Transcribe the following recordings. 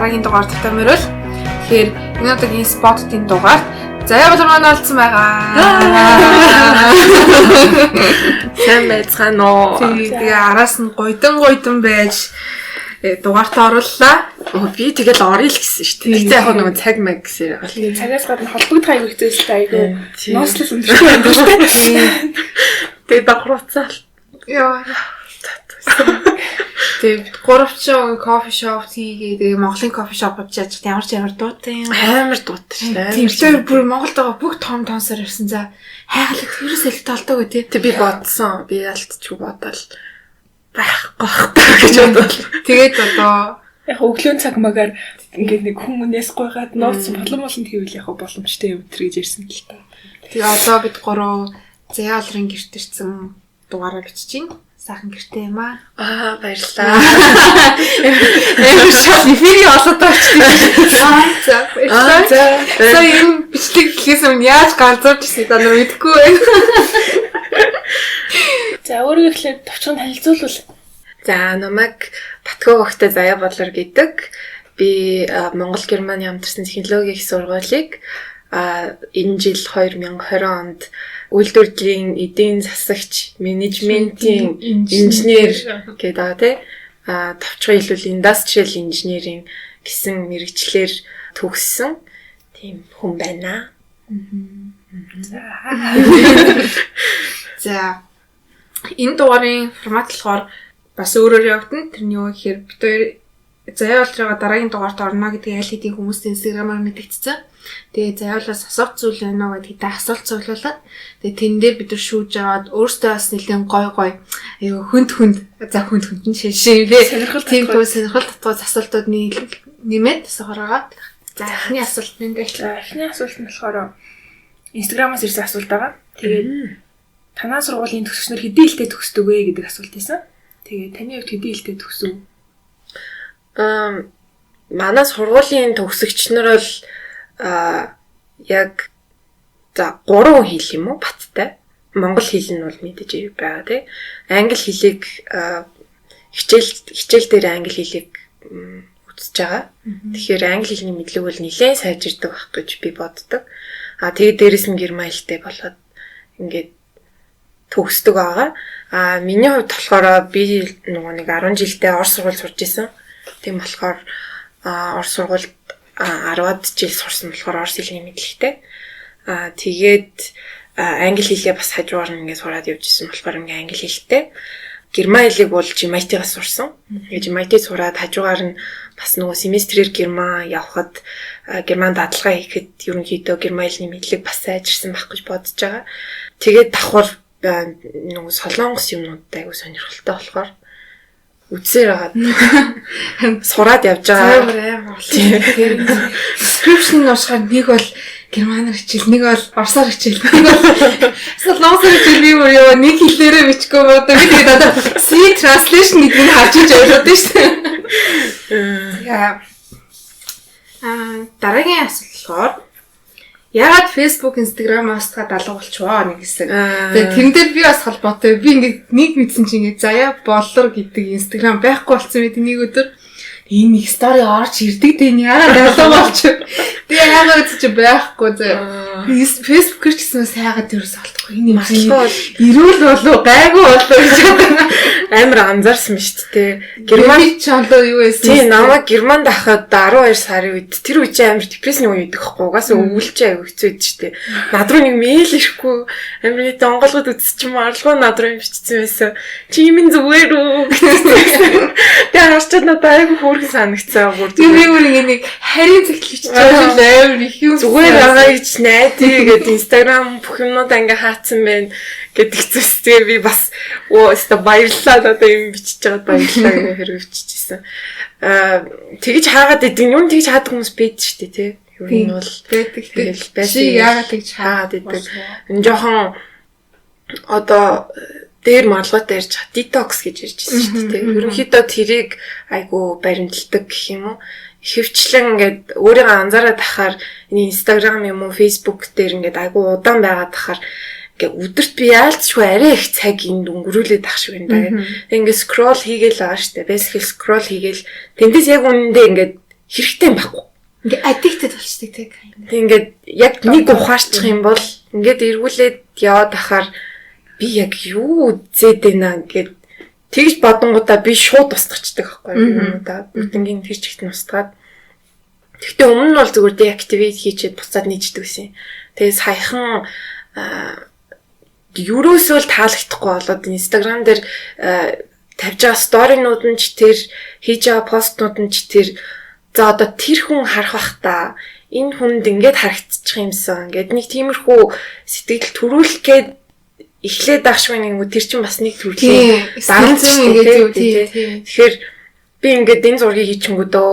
дараагийн дугаар татамөрөл. Тэгэхээр энэ удаагийн спотын дугаарт Заяа болор маань олцсон байгаа. Сайн байцгаана уу? Тэгээ араас нь гойдон байж дугаартаа орууллаа. Би тэгэл орё л гэсэн шүү дээ. Тэгтээ яг нэг цаг мэг гэсэн яг л. Цагаас гадна холбогдох аяг хэвчээстэй айгу. Нослол өндөртэй байдаг шүү дээ. Тэгээ давхрууцаал. Яа. Тэгээ гуравчин кофе шоп хийгээ тэгээ Монголын кофе шоп очиж ямар ч ямар дуутай юм. Амар дуутай шүү дээ. Тэр бүр Монголд байгаа бүх том сар ирсэн за хайгалаг тэрээс л толдог үү тий. Би бодсон. Би ялтчгүй бодоол байхгүй гэж бодлоо. Тэгээд одоо яг өглөөний цаг магаар ингээд нэг хүмүүнээс гойгаад нууц болон хийвэл яг боломжтой юм тэр гэж ярьсан л та. Тэгээ одоо бид гурав Зяалрын гэрт ирсэн дугаараа бичиж байна. Сайхан гэртэй юм аа. Баярлалаа. Эвэр шал эфирийн олоод очсон. За баярлалаа. За энэ бичлэг гэхээс өмнө яаж ганцаарч ирсэн та нар мэдэхгүй байна. За өөрөө ихлээр товчхон танилцуулвал. За намайг Батгөө гогтой Заяа Бодлор гэдэг. Би Монгол Германы хамтарсан технологийн их сургуулийг энэ жил 2020 онд үйлдвэрлэлийн эдийн засагч, менежментийн инженер гэдэг байгаа тий. Товчхон хэлбэл industrial engineering гэсэн мэргэжлэр төгссөн тийм хүн байна. За энэ дугаарын формат болохоор бас өөрөөр явагдана. Тэрний юу гэхээр бид хоёр Заяа болроо дараагийн дугаарт орно гэдгийг аль хэдийн хүмүүсийн инстаграмаар мэдгэцсэн. Тэгээ Заяалаас асуулт зүйл байна уу гэдэгт асуулт цуглуулад тэгээ тэн дээр бид нар шүүж аваад өөртөө бас нэлээд гой аюу хүнд за хүнд нь шишээ тийм сонирхол татгууз асуултууд нэмээд сохороо. За эхний асуулт нь дээр эхний асуулт нь болохоор инстаграмаас ирсэн асуулт байгаа. Тэгээд танаа сургуулийн төгсөгчнөр хэдийн хэлтэй төгсдөг вэ гэдэг асуулт байсан. Тэгээд таны хувьд хэдийн хэлтэй төгсөв? Манай сургуулийн төгсөгчнөр бол яг за 3 хэл юм уу баттай. Монгол хэл нь бол мэдээж байгаа тий. Англи хэлийг хичээл дээр англи хэлийг үзэж байгаа. Тэгэхээр англи хэлний мэдлэг бол нэлээд сайжирдаг байх гэж би боддог. Тэгээд дээрэс нь герман хэлтэй болоод ингээд төгсдөг байгаа. Миний хувьд болохоор би нөгөө нэг 10 жилдээ Орос сургууль сурж исэн. Тийм болохоор Орос сургуульд 10-ад жил сурсан болохоор орос хэлний мэдлэгтэй. Тэгээд англи хэлээ бас хажуугаар нь ингээд сураад явж исэн болохоор ингээд англи хэлтэй. Герман хэлийг бол GMIT-гаас сурсан. GMIT сураад хажуугаар нь бас нөгөө семестрээр Герман явхад Герман дадлага хийхэд ерөнхийдөө Герман хэлний мэдлэг бас сайжирсан байх гэж бодож байгаа. Тэгээд давхар нөгөө солонгос юмнуудтай айгу сонирхолтой болохоор үдсээр агаад сураад явж байгаа. Тэгэхээр description уушгаар нэг бол германаар хичээл, нэг бол орсоор хичээл, нэг бол солонгосоор хичээл би юу нэг хэлээрээ бичихгүй бодоо би тэгээд одоо C translation гэдгийг харж иж ойлгоод шүү дээ. Яа. Дараагийн асуулт болохоор яагаад Facebook, Instagram-аас та далга болчихвоо нэг хэсэг. Тэгээ тэрэн дээр би бас холбоотой. Би ингээд нэг мэдсэн чинь ингээд Заяа Боллор гэдэг Instagram байхгүй болсон мэт нэг өдөр энэ нэг стори орж ирдэг дээ яагаад далга болчих. Тэгээ яагаад ч байхгүй заяа. Facebook-ээр ч гэсэн сайгаад ерөөс алдахгүй. Энэ юм ирүүл болов гайгүй болов гэж амар анзаарсан шүү дээ. Герман ч олоо юу байсан. Тийм намайг Германд ахад 12 сарын үед тэр үед амар депрессийн үе байдаг хгүй. Угаасаа өвөлжээ аяг хэцүү байд шүү дээ. Над руу нэг мэйл ирэхгүй амар нэг онголгод үзчих юм арилгуу над руу бичсэн байсан. Чи минь зүгээр үү гэсэн. Тэгээ харчаад надад аяг хөөрхөн санагцсан бүр. Тэр би бүр нэг харин цагтлж байгаа амар их юм зүгээр байгаа гэж найдаа гэдэг Instagram бүх юмнууд ингээ хаацсан байна гэдэг зүс. Тэгээ би бас өстө баярлалаа одоо юм бичиж байгаа баярлалаа гэх хэрэг бичижсэн. Тэгэж хаагаад идэв юм тэгэж хаадаг хүмүүс байд шүү дээ тий. Юу нь бол байдаг тэгэл байсан. Яагаад тэгж хаагаад идэв. Энэ жоохон одоо дээр маргалгаатай ярьж байгаа detox гэж ярьжсэн шүү дээ. Ерөнхийдөө тэрийг айгу баримталдаг гэх юм уу. Хөвчлэн ингээд өөрийгөө анзаараад тахаар энэ Instagram юм уу Facebook дээр ингээд айгу удаан байгаад тахаар ингээд өдөрт би яалтчгүй арай их цаг энд өнгөрүүлээд ах шиг байна даа. Ингээд scroll хийгээл байгаа шүү дээ. Basically scroll хийгээл тэндээс яг үнэндээ ингээд хэрэгтэй юм байхгүй. Ингээ addicted болчтой тэг. Тэг ингээд яг нэг ухаарчих юм бол ингээд эргүүлээд яваад ахаар би яг юу үзээд байна гэд тэгж бодонгуудаа би шууд устгачдаг байхгүй юу да бүгднгийн тэр чигт нь устгаад. Гэхдээ өмнө нь бол зүгээр deactivate хийчихэд буцаад нийцдэг гэсэн. Тэгээ саяхан ерөөсөө л таалагдахгүй болоод Instagram дээр тавьж байгаа сторинууд нь ч тэр хийж байгаа постнууд нь ч тэр за одоо тэр хүн харах бах та энэ хүнд ингээд харагдчих юмсан гэд нэг тиймэрхүү сэтгэл төрүүлэх гээд эхлээд ахшгүй нэг тэр чинь бас нэг төрлийн дарамт ингээд тэгэхээр би ингээд энэ зургийг хийчихэнгүүтөө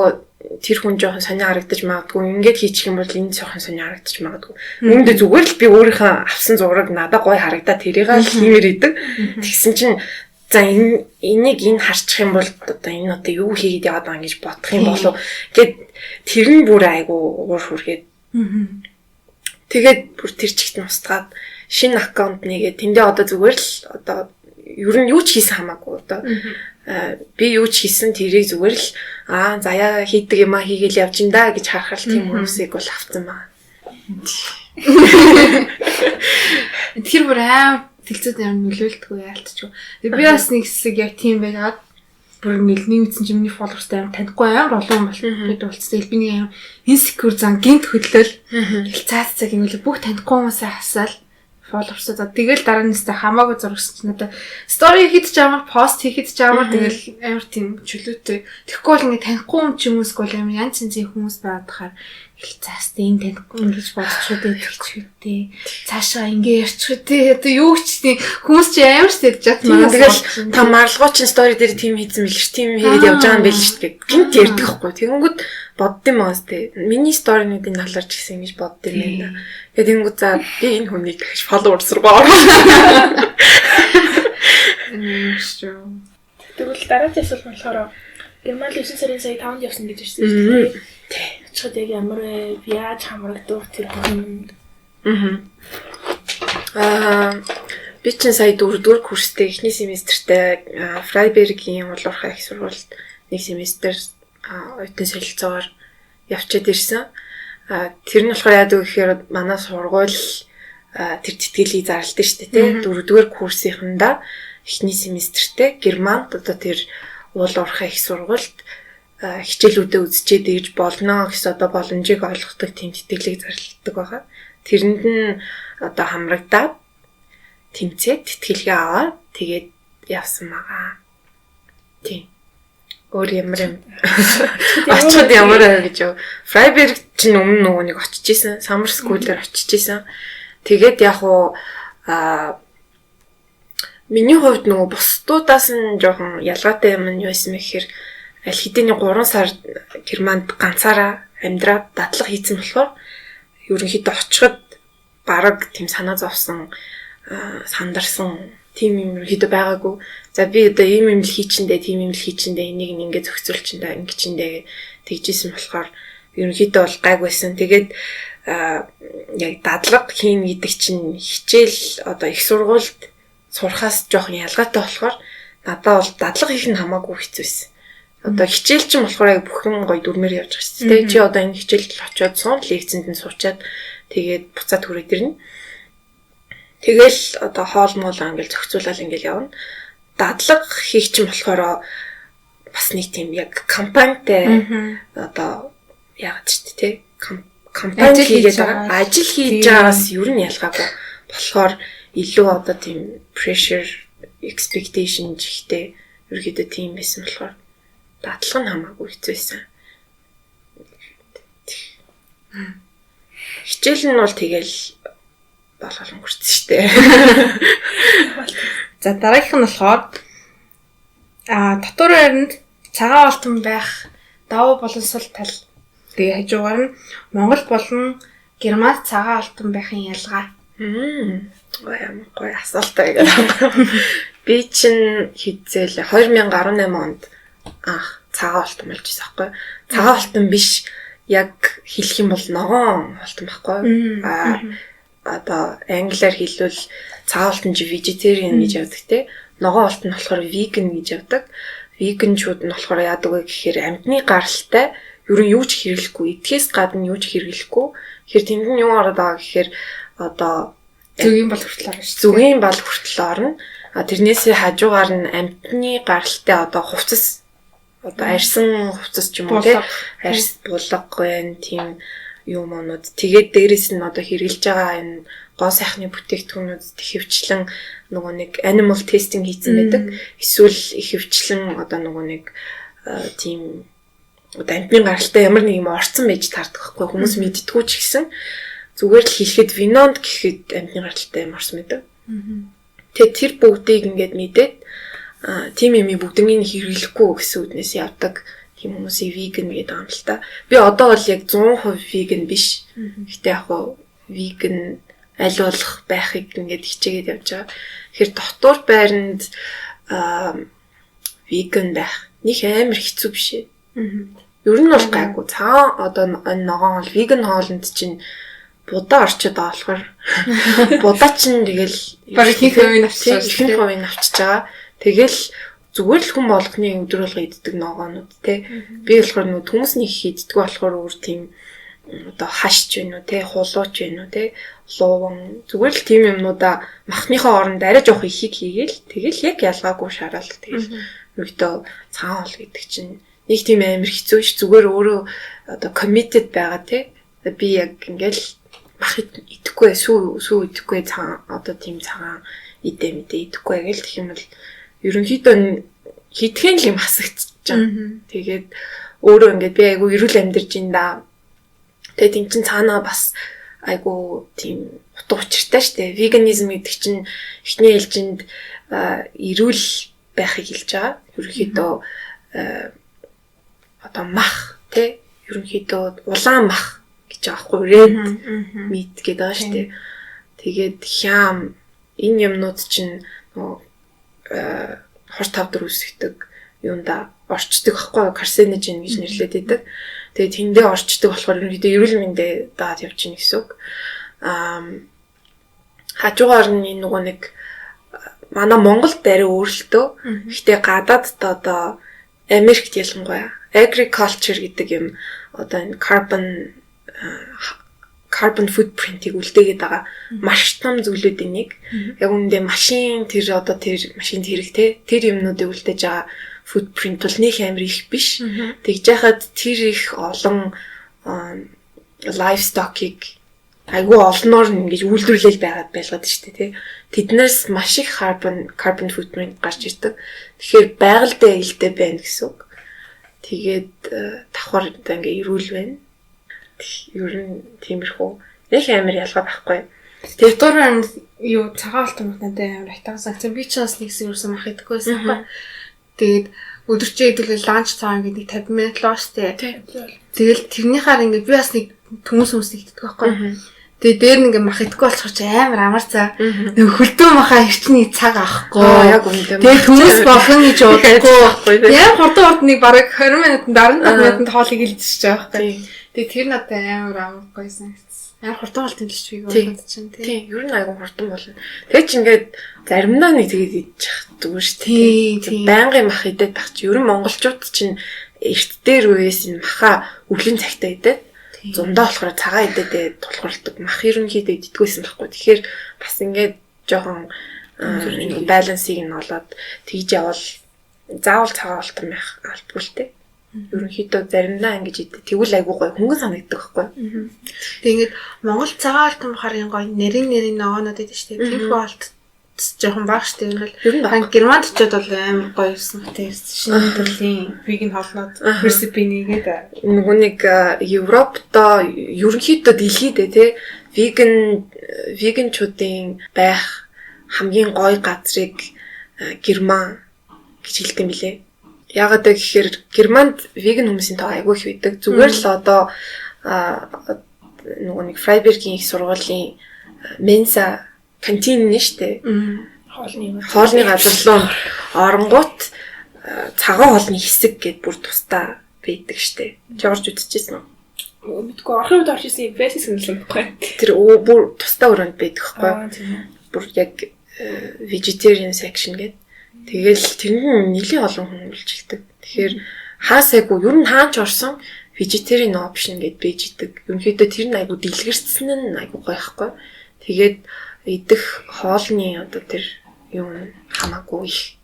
тэр хүн жоохон сонио харагдаж магадгүй ингээд хийчих юм бол энэ жоохон сонио харагдаж магадгүй үүндээ зүгээр л би өөрийнхөө авсан зураг надад гоё харагдаад тэрийг л хиймээр идэг тэгсэн чинь за энийг харчих юм бол одоо энэ одоо юу хийгээд яваад байгаа гэж бодох юм болов гэд тэр нь бүр айгу уур хүргээд тэгээд бүр тэр чигт нь устгаад шинэ аккаунт нэгээ тэндээ одоо зүгээр л одоо ер нь юу ч хийсэн хамаагүй одоо би юу ч хийсэн тэрийг зүгээр л заяа хийдэг юм хийгээл явж ин да гэж харахад тийм хүмүүсийг бол авсан байна. Тэр бүр тэлцээд юм нөлөөлдөггүй яалтчгүй. Тэгээ би бас нэг хэсэг яг тийм байгаад бүр нэлний үтсэн чинь миний фолловерстай танихгүй амар олон бид болцсон. Би нэг insecure зан гинт хөдлөл цаад цаг юм л бүх танихгүй хүмүүсээ хасаал фолловерсаа за тэгэл дараа нь өстэй хамаагүй зурагч надаа стори хийдэж амар пост хийдэж амар тэгэл амар тийм чөлөөтэй. Тэгэхгүй бол ингээ танихгүй юм ч юмсгүй бол амар янз янзын хүмүүс байгаад тахаар цаастай энэ танихгүй юм гэж бодчихоо дээ. Цаашаа ингээ ярьчих дээ. Одоо юу ч тийм хүмүүс чи амар ч тэгж чадмаа. Тэгэл та марлгуучин стори дээр тийм хийсэн билж тийм хийгээд явж байгаа юм байл шүү дээ. Гинт ярьдаг байхгүй. Тэгэнгүүт боддсон маас тээ. Миний сторинуудыг наларч гисэн гэж боддсон юм байна. Тэгэнгүүт за би энэ хүнийг гэж фолловерс руу орсон. Тэгвэл дараагийн асуулт нь болохоор Герман 9 сарын сая 5-нд явсан гэж хэлсэн шүү дээ. Чад яг ямар вэ? Яаж хамрагдав тэр хүн? Би чинь сая 4-р курстэй эхний семестртээ Фрайбергийн улуурхай их сургуульд нэг семестр оюутан солилцоогоор явчаад ирсэн. Тэр нь болохоор яадаг гэхээр манай сургууль тэр тэтгэлгийг зарлалтай шүү дээ, тийм 4-р курсынхандаа эхний семестртээ Германд одоо тэр улуурхай их сургуульд хичээлүүдэд үзчихэд гэж болно гэсэн одоо боломжийг олгодог тийм тэтгэлийг зарладаг байгаа. Тэрэнд нь одоо хамрагдаад тэмцээд тэтгэлгээ аваад тэгээд явсан байгаа. Тийм. Өөр ямар юм. Очиход ямар аа гэж юу. Фрайберг чинь өмнө нөгөө нэг очиж исэн, Summer School-ээр очиж исэн. Тэгээд яг уу миний хувьд нөгөө бусдуудаас нь жоохон ялгаатай юм нь юу байсан бэ гэхээр аль хэдийн 3 сар Германд ганцаараа амьдраад дадлага хийсэн болохоор ерөнхийдөө очиход бараг тийм санаа зовсон сандарсан тийм юм ерөнхийдөө байгаагүй. За би одоо ийм юм л хийчиндээ тийм юм л хийчиндээ энийг ингээд зохицуулчиндээ ингэчиндээ тэгжсэн болохоор ерөнхийдөө бол гайгүйсэн. Тэгээд яг дадлага хийн гэдэг чинь хичээл одоо их сургуульд сурахаас жоохон ялгаатай болохоор надад бол дадлага хийх нь хамаагүй хэцүүсэн. Одоо хичээл чинь болохоор яг бүхэн гоё дүрмээр явж байгаа шүү дээ. Чи одоо энэ хичээлд очиод суун лекцэнд нь суучаад тэгээд буцаад хүрээд ирнэ. Тэгэл одоо хоол моол ингээл зохицуулаад ингээл явна. Дадлага хийх чинь болохоор бас нэг тийм яг компанитай одоо яагаад ч тий компани хийгээд байгаа ажил хийж байгаас ер нь ялгаагүй болохоор илүү одоо тийм pressure expectation ихтэй ерөөдөө тийм байсан болохоор дадлага нь хамаагүй хэцүү байсан. Хичээл нь бол тэгэл болол өнгөрсөн шүү дээ. За дараагийнх нь болохоор дотор байранд цагаан алтан байх давуу боловсрол тал. Тэгээ хажуугаар нь Монгол болон Германд цагаан алтан байхын ялгаа. Гоё асуултаа гэдэг. Би чинь хизээл 2018 онд цагаан алтан болж байсан байхгүй. Цагаан алтан биш яг хэлэх юм бол ногоон алтан байхгүй. Одоо англиар хэлвэл цагаан алтан чи vegetarian гэж явдаг те. Ногоон алтан болохоор vegan гэж явдаг. Vegan-чууд нь болохоор яадаг вэ гэхээр амьтны гаралтай ер нь юу ч хэрэглэхгүй, идэхээс гадна юу ч хэрэглэхгүй. Тэгэхээр тэнд нь юу ороод байгаа гэхээр одоо зүгийн бол хүртэл орно шүү. Зүгийн бол хүртэл орно. Тэрнээсээ хажуугаар нь амьтны гаралтай одоо хувцас одоо арьсан хувцас ч юм уу тий арьс булга байна тийм юм онод. Тэгээд дээрэс нь одоо хэрэгжилж байгаа энэ гоо сайхны бүтээгдэхүүнүүд ихэвчлэн нөгөө нэг animal testing хийсэн байдаг. Эсвэл ихэвчлэн одоо нөгөө нэг тийм одоо амьтны гаралтай ямар нэг юм орцсон байж таардаг байхгүй хүмүүс мэддэггүй ч гэсэн зүгээр л хэлэхэд винонд гэхэд амьтны гаралтай юм орсон байдаг. Тэгээд тэр бүгдийг ингээд мэдээд тийм юм бүгднийг хэрэглэхгүй гэсэн үднээс явдаг тийм хүмүүсийг веган гэдэг юм л та. Би одоо бол яг 100% веган биш. Гэтэ яг хоо веган аль болох байхыг ингээд хичээгээд явж байгаа. Тэгэхээр дотор байранд веган байх нэг амар хэцүү биш ээ. Ер нь бол гайгүй. Цаа одоо ногоон бол веган хоолнд чинь будаа орчод байгаа болохоор будаа чинь тэгэл бараг их хувийн авчиж байгаа. Тэгэл зүгээр л хүн болгоны өдөр болго иддэг ногоонууд тий. Би болохоор нөө хүмүүсний хийддэг болохоор өөр тийм одоо хашч байна уу тий, хулууч байна уу тий, лууван зүгээр л тийм юмнуудаа махныхаа оронд арай жоох ихийг хийгээл тэгэл яг ялгаагүй шараал тэгэл өөртөө цаан хол гэдэг чинь нэг тийм амар хэцүү ш зүгээр өөрөө одоо committed байгаа тий. Би яг ингээл мах идэхгүй сүү идэхгүй цаан одоо тийм цагаан идэ мэдээ идэхгүй гэл гэх юм бол ерөнхийдөө хитгэн л юм хасагдчихж байгаа. Тэгээд өөрөө ингээд би айгу эрүүл амьдарч ин да. Тэгээд энэ чин цаанаа бас айгу тийм утга учиртай штэ. Веганизм гэдэг чинь эхний ээлжинд эрүүл байхыг хэлж байгаа. Ерөнхийдөө одоо мах тий ерөнхийдөө улаан мах гэж байгаа хгүй red meat гэдэг байгаа штэ. Тэгээд хям энэ юмнууд чинь хор тавдар үүсгдэг юунда орчдөг байхгүй карсиноген гэж нэрлэдэг байдаг. Тэгээд тэндээ орчдөг болохоор ерөнхийдөө эрүүл мэндэ даад явж гин гэсэн үг. Хажуугаар нь нөгөө нэг манай Монголд арай өөрлөлтөө. Гэхдээ гадаадд одоо Америкт ялангуяа agriculture гэдэг юм одоо энэ carbon footprint-ийг үлдээгээд байгаа маш том зүйлүүдийн нэг. Яг үүндээ машин тэр машинд хэрэгтэй тэр юмнуудыг үлдээж байгаа footprint бол нэг амар их биш. Тэгж яхад тэр их олон livestock-ыг айгүй олноор ингэж үйлдвэрлэл байгаад байлгаад шүү дээ тий. Тэднээс маш их carbon footprint гарч ирдэг. Тэгэхээр байгальтай ээлтэй байна гэсэн үг. Тэгээд давхар ингээ эрүүл байна. Ер нь тиймэрхүү яг амар ялгаа байхгүй. Тэр дураар юу цагаан алтан надад амар хайтагсан. Би ч бас нэгсэн юусан мах идэхгүй байсан байхгүй. Тэгээд өдөрчөө идэвэл ланч цагаан гэдэг 50 минут л уустай. Тэгэл тэрнийхаар ингээ би бас нэг хүмүүс иддэг байхгүй. Тэгээ дээр нэг ингээ мах идэхгүй болохоор ч амар амар цаа. Нэг хөлдөө махаа ирчний цаг авахгүй. Яг үнэндээ. Тэгээ хүмүүс болгон гэж удахгүй. Яг хурдан нэг бараг 20 минутанд 15 минутанд хоолыг илжиж байгаа байхгүй. Тэгээ тэр надад амар амаргүйсэн. Амар хурдан бол тэмэлж би бодож чинь тий. Ер нь айгүй хурдан болно. Тэгээ ч ингээд заримдаа нэг тэгээд идчих зүгээр шүү дээ. Байнгын мах идээд байх чи ер нь монголчууд чинь эрт дээр үеэс энэ маха өглөө цагтаа идээд зундаа болохоор цагаан идээд тулгуурладаг мах ерөнхийдөө иддэггүйсэн байхгүй. Тэгэхээр бас ингээд жоохон балансыг нь олоод тэгж явал заавал цагаан алтан байх албагүй л дээ. Ерөнхийдөө заримдаа ингэж идэв. Тэгвэл айгүй гоё хөнгөн санагддаг байхгүй. Тэг ингээд Монгол цагаан алтан бахарын гоё нэрийн ногоонод байдаг шүү дээ. Тэрхүү алт жоохон бага шүү дээ. Ер нь Германд ч бол амар гоё юмсан. Тэг шинэ төрлийн веган хоолнууд рецепи нэгээд нөгөө нэг Европтой ерөнхийдөө дэлхийд тий веганчуудын байх хамгийн гоё газрыг Герман гэж хэлдэг юм билээ. Ягаад гэхээр Германд веган хүмүүсийн тоо айгүй их байдаг. Зүгээр л одоо нөгөө нэг Фрайбергийн их сургуулийн Менса кантин нь штэ. Хоолны газар руу оронгууд цагаан хоолны хэсэг гэд бүр тусдаа байдаг штэ. Чи орж үзчихсэн үү? Мэдгүй орхын үед орж ирсэн фэйсбүүк сонирхсан байхгүй. Тэр бүр тусдаа өрөөнд байдаг байхгүй. Бүр яг vegetarian section гэд. Тэгэл тэнд нэлийн олон хүн үйлчилдэг. Тэгэхээр хаасайгүй ер нь хаач орсон vegetarian option гэдээ бийж идэг. Ерөнхийдөө тэр нь айгу дэлгэрсэн нь айгу гоёхгүй. Тэгээд идэх хоолны одоо тэр юм хамаагүй их.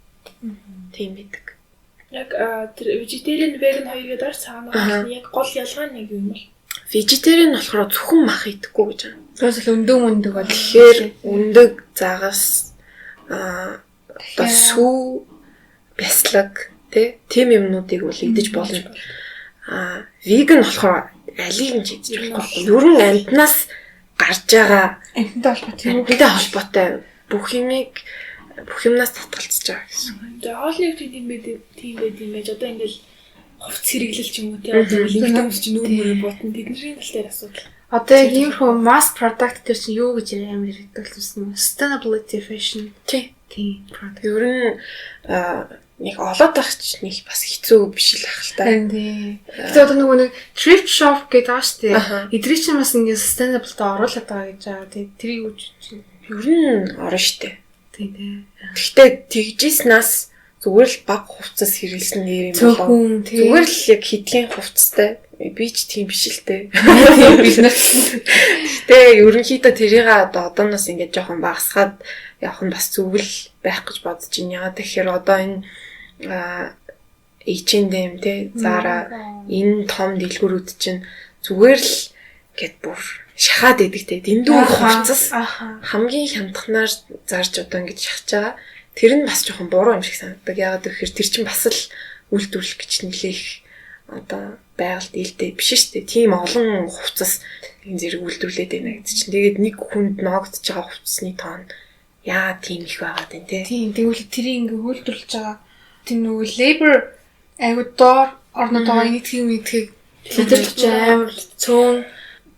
Тийм байдаг. Яг тэр vegetarian vegan хоёр гэдэг цаана яг гол ялгаа нь юу юм бэ? Vegetarian болохоор зөвхөн мах идэхгүй гэж байна. Тэрс л өндөг бол тэгэхээр өндөг загас одоо сүү бяслаг тийм юмнуудыг бол идэж болно. Vegan болохоор алийг нь идэж болохгүй. Ер нь амьтнаас гарч байгаа амьтантай холбоотой бүх юмнаас татгалзаж байгаа гэсэн. Тэгээ хоолны тийм байд юм байж одоо ингээл хувц хэрэглэл ч юм уу тийм одоо ингээл хүмүүс чинь нүүр бутан тэдний тал дээр асуудал. Одоо яг ийм хөө mass product дээр чинь юу гэж амар ирдэг гэсэн нь sustainability fashion тийм product. Ер нь нэг олоод байх ч нэг бас хэцүү биш л ах л та. Тийм. Тэгээ одоо нөгөө нэг thrift shop гэдэг аа штэ. Эдрий чинь бас ингэ sustainable-д оруулаад байгаа гэж байгаа. Тэгээ тэрийг үуч чинь ер нь орно штэ. Тийм. Гэхдээ тэгжснаас зүгээр л баг хувцас хэрэглэсэн нэр юм болоо. Зүгээр л яг хэдийн хувцастай би ч тийм биш л те. Гэтэ ерөнхийдөө тэрийг одооноос ингэж жоохон багасгаад явах нь бас зүгэл байх гэж бодож байна. Яагаад тэгэхээр одоо энэ H&M те Zara энэ том дэлгүүрүүд чинь зүгээр л гэд бүр шахаад идэг те дэндүү хувцас хамгийн хямдханаар зарж одоо ингэж шахаж байгаа. Тэр нь бас жоохон буруу юм шиг санагддаг. Яагаад гэхээр тэр чинь бас л үйлдвэрлэх гэж нэлээх одоо байгальд илтэй биш шүү дээ. Тийм олон хувцас энэ зэрэг үйлдвэрлээд байна гэдэг чинь. Тэгээд нэг хүнд ногдож байгаа хувцасны тоон яа тийм их байгаад байна те. Тийм тэгвэл тэрийг ингээ үйлдвэрлэж байгаа тийм нөгөө labor айгуу доор орнод байгаа нэгдхийг хэлж амар цөөн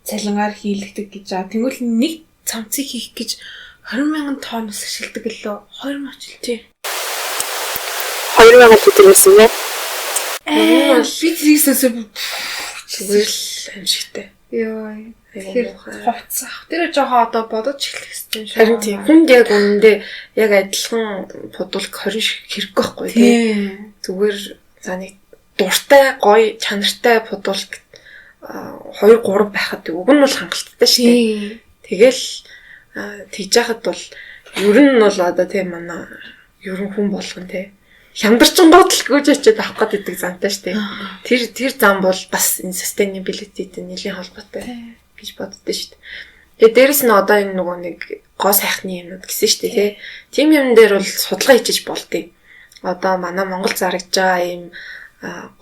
цалингаар хийлгдэг гэж байгаа. Тэгвэл нэг цамцыг хийх гэж 20,000 тоннос ашигладаг гэлөө 20,000 ч тий. 20,000 литрээс нэ. Би тэрийгсээс зүгээр л амжигтай. Йоо. Тэгэхээр хувцас. Тэр жоохон одоо бодож эхлэх хэрэгтэй шүү. Харин тийм. Хүнд яг үнэндээ яг адилхан пудулг 20 шиг хэрэггүй байхгүй тий. Зүгээр за нэг дуртай, гоё, чанартай пудулг 2 3 байхад уг нь бол хангалттай шүү. Тэгэл тэгж яхад бол ер нь бол одоо тийм манай ер нь хүн болгон тий хямдарчин бодол гүйж очиод авах гэдэг зантай шүү дээ. Тэр зам бол бас энэ sustainability-тэй нэлийн холбоотой гэж боддоо шүү дээ. Тэгээ дээрэс нь одоо энэ нөгөө нэг гоо сайхны юмнууд гэсэн шүү дээ тий. Тим юм дээр бол судалгаа хийчих болдгийг. Одоо манай Монгол зарагдж байгаа ийм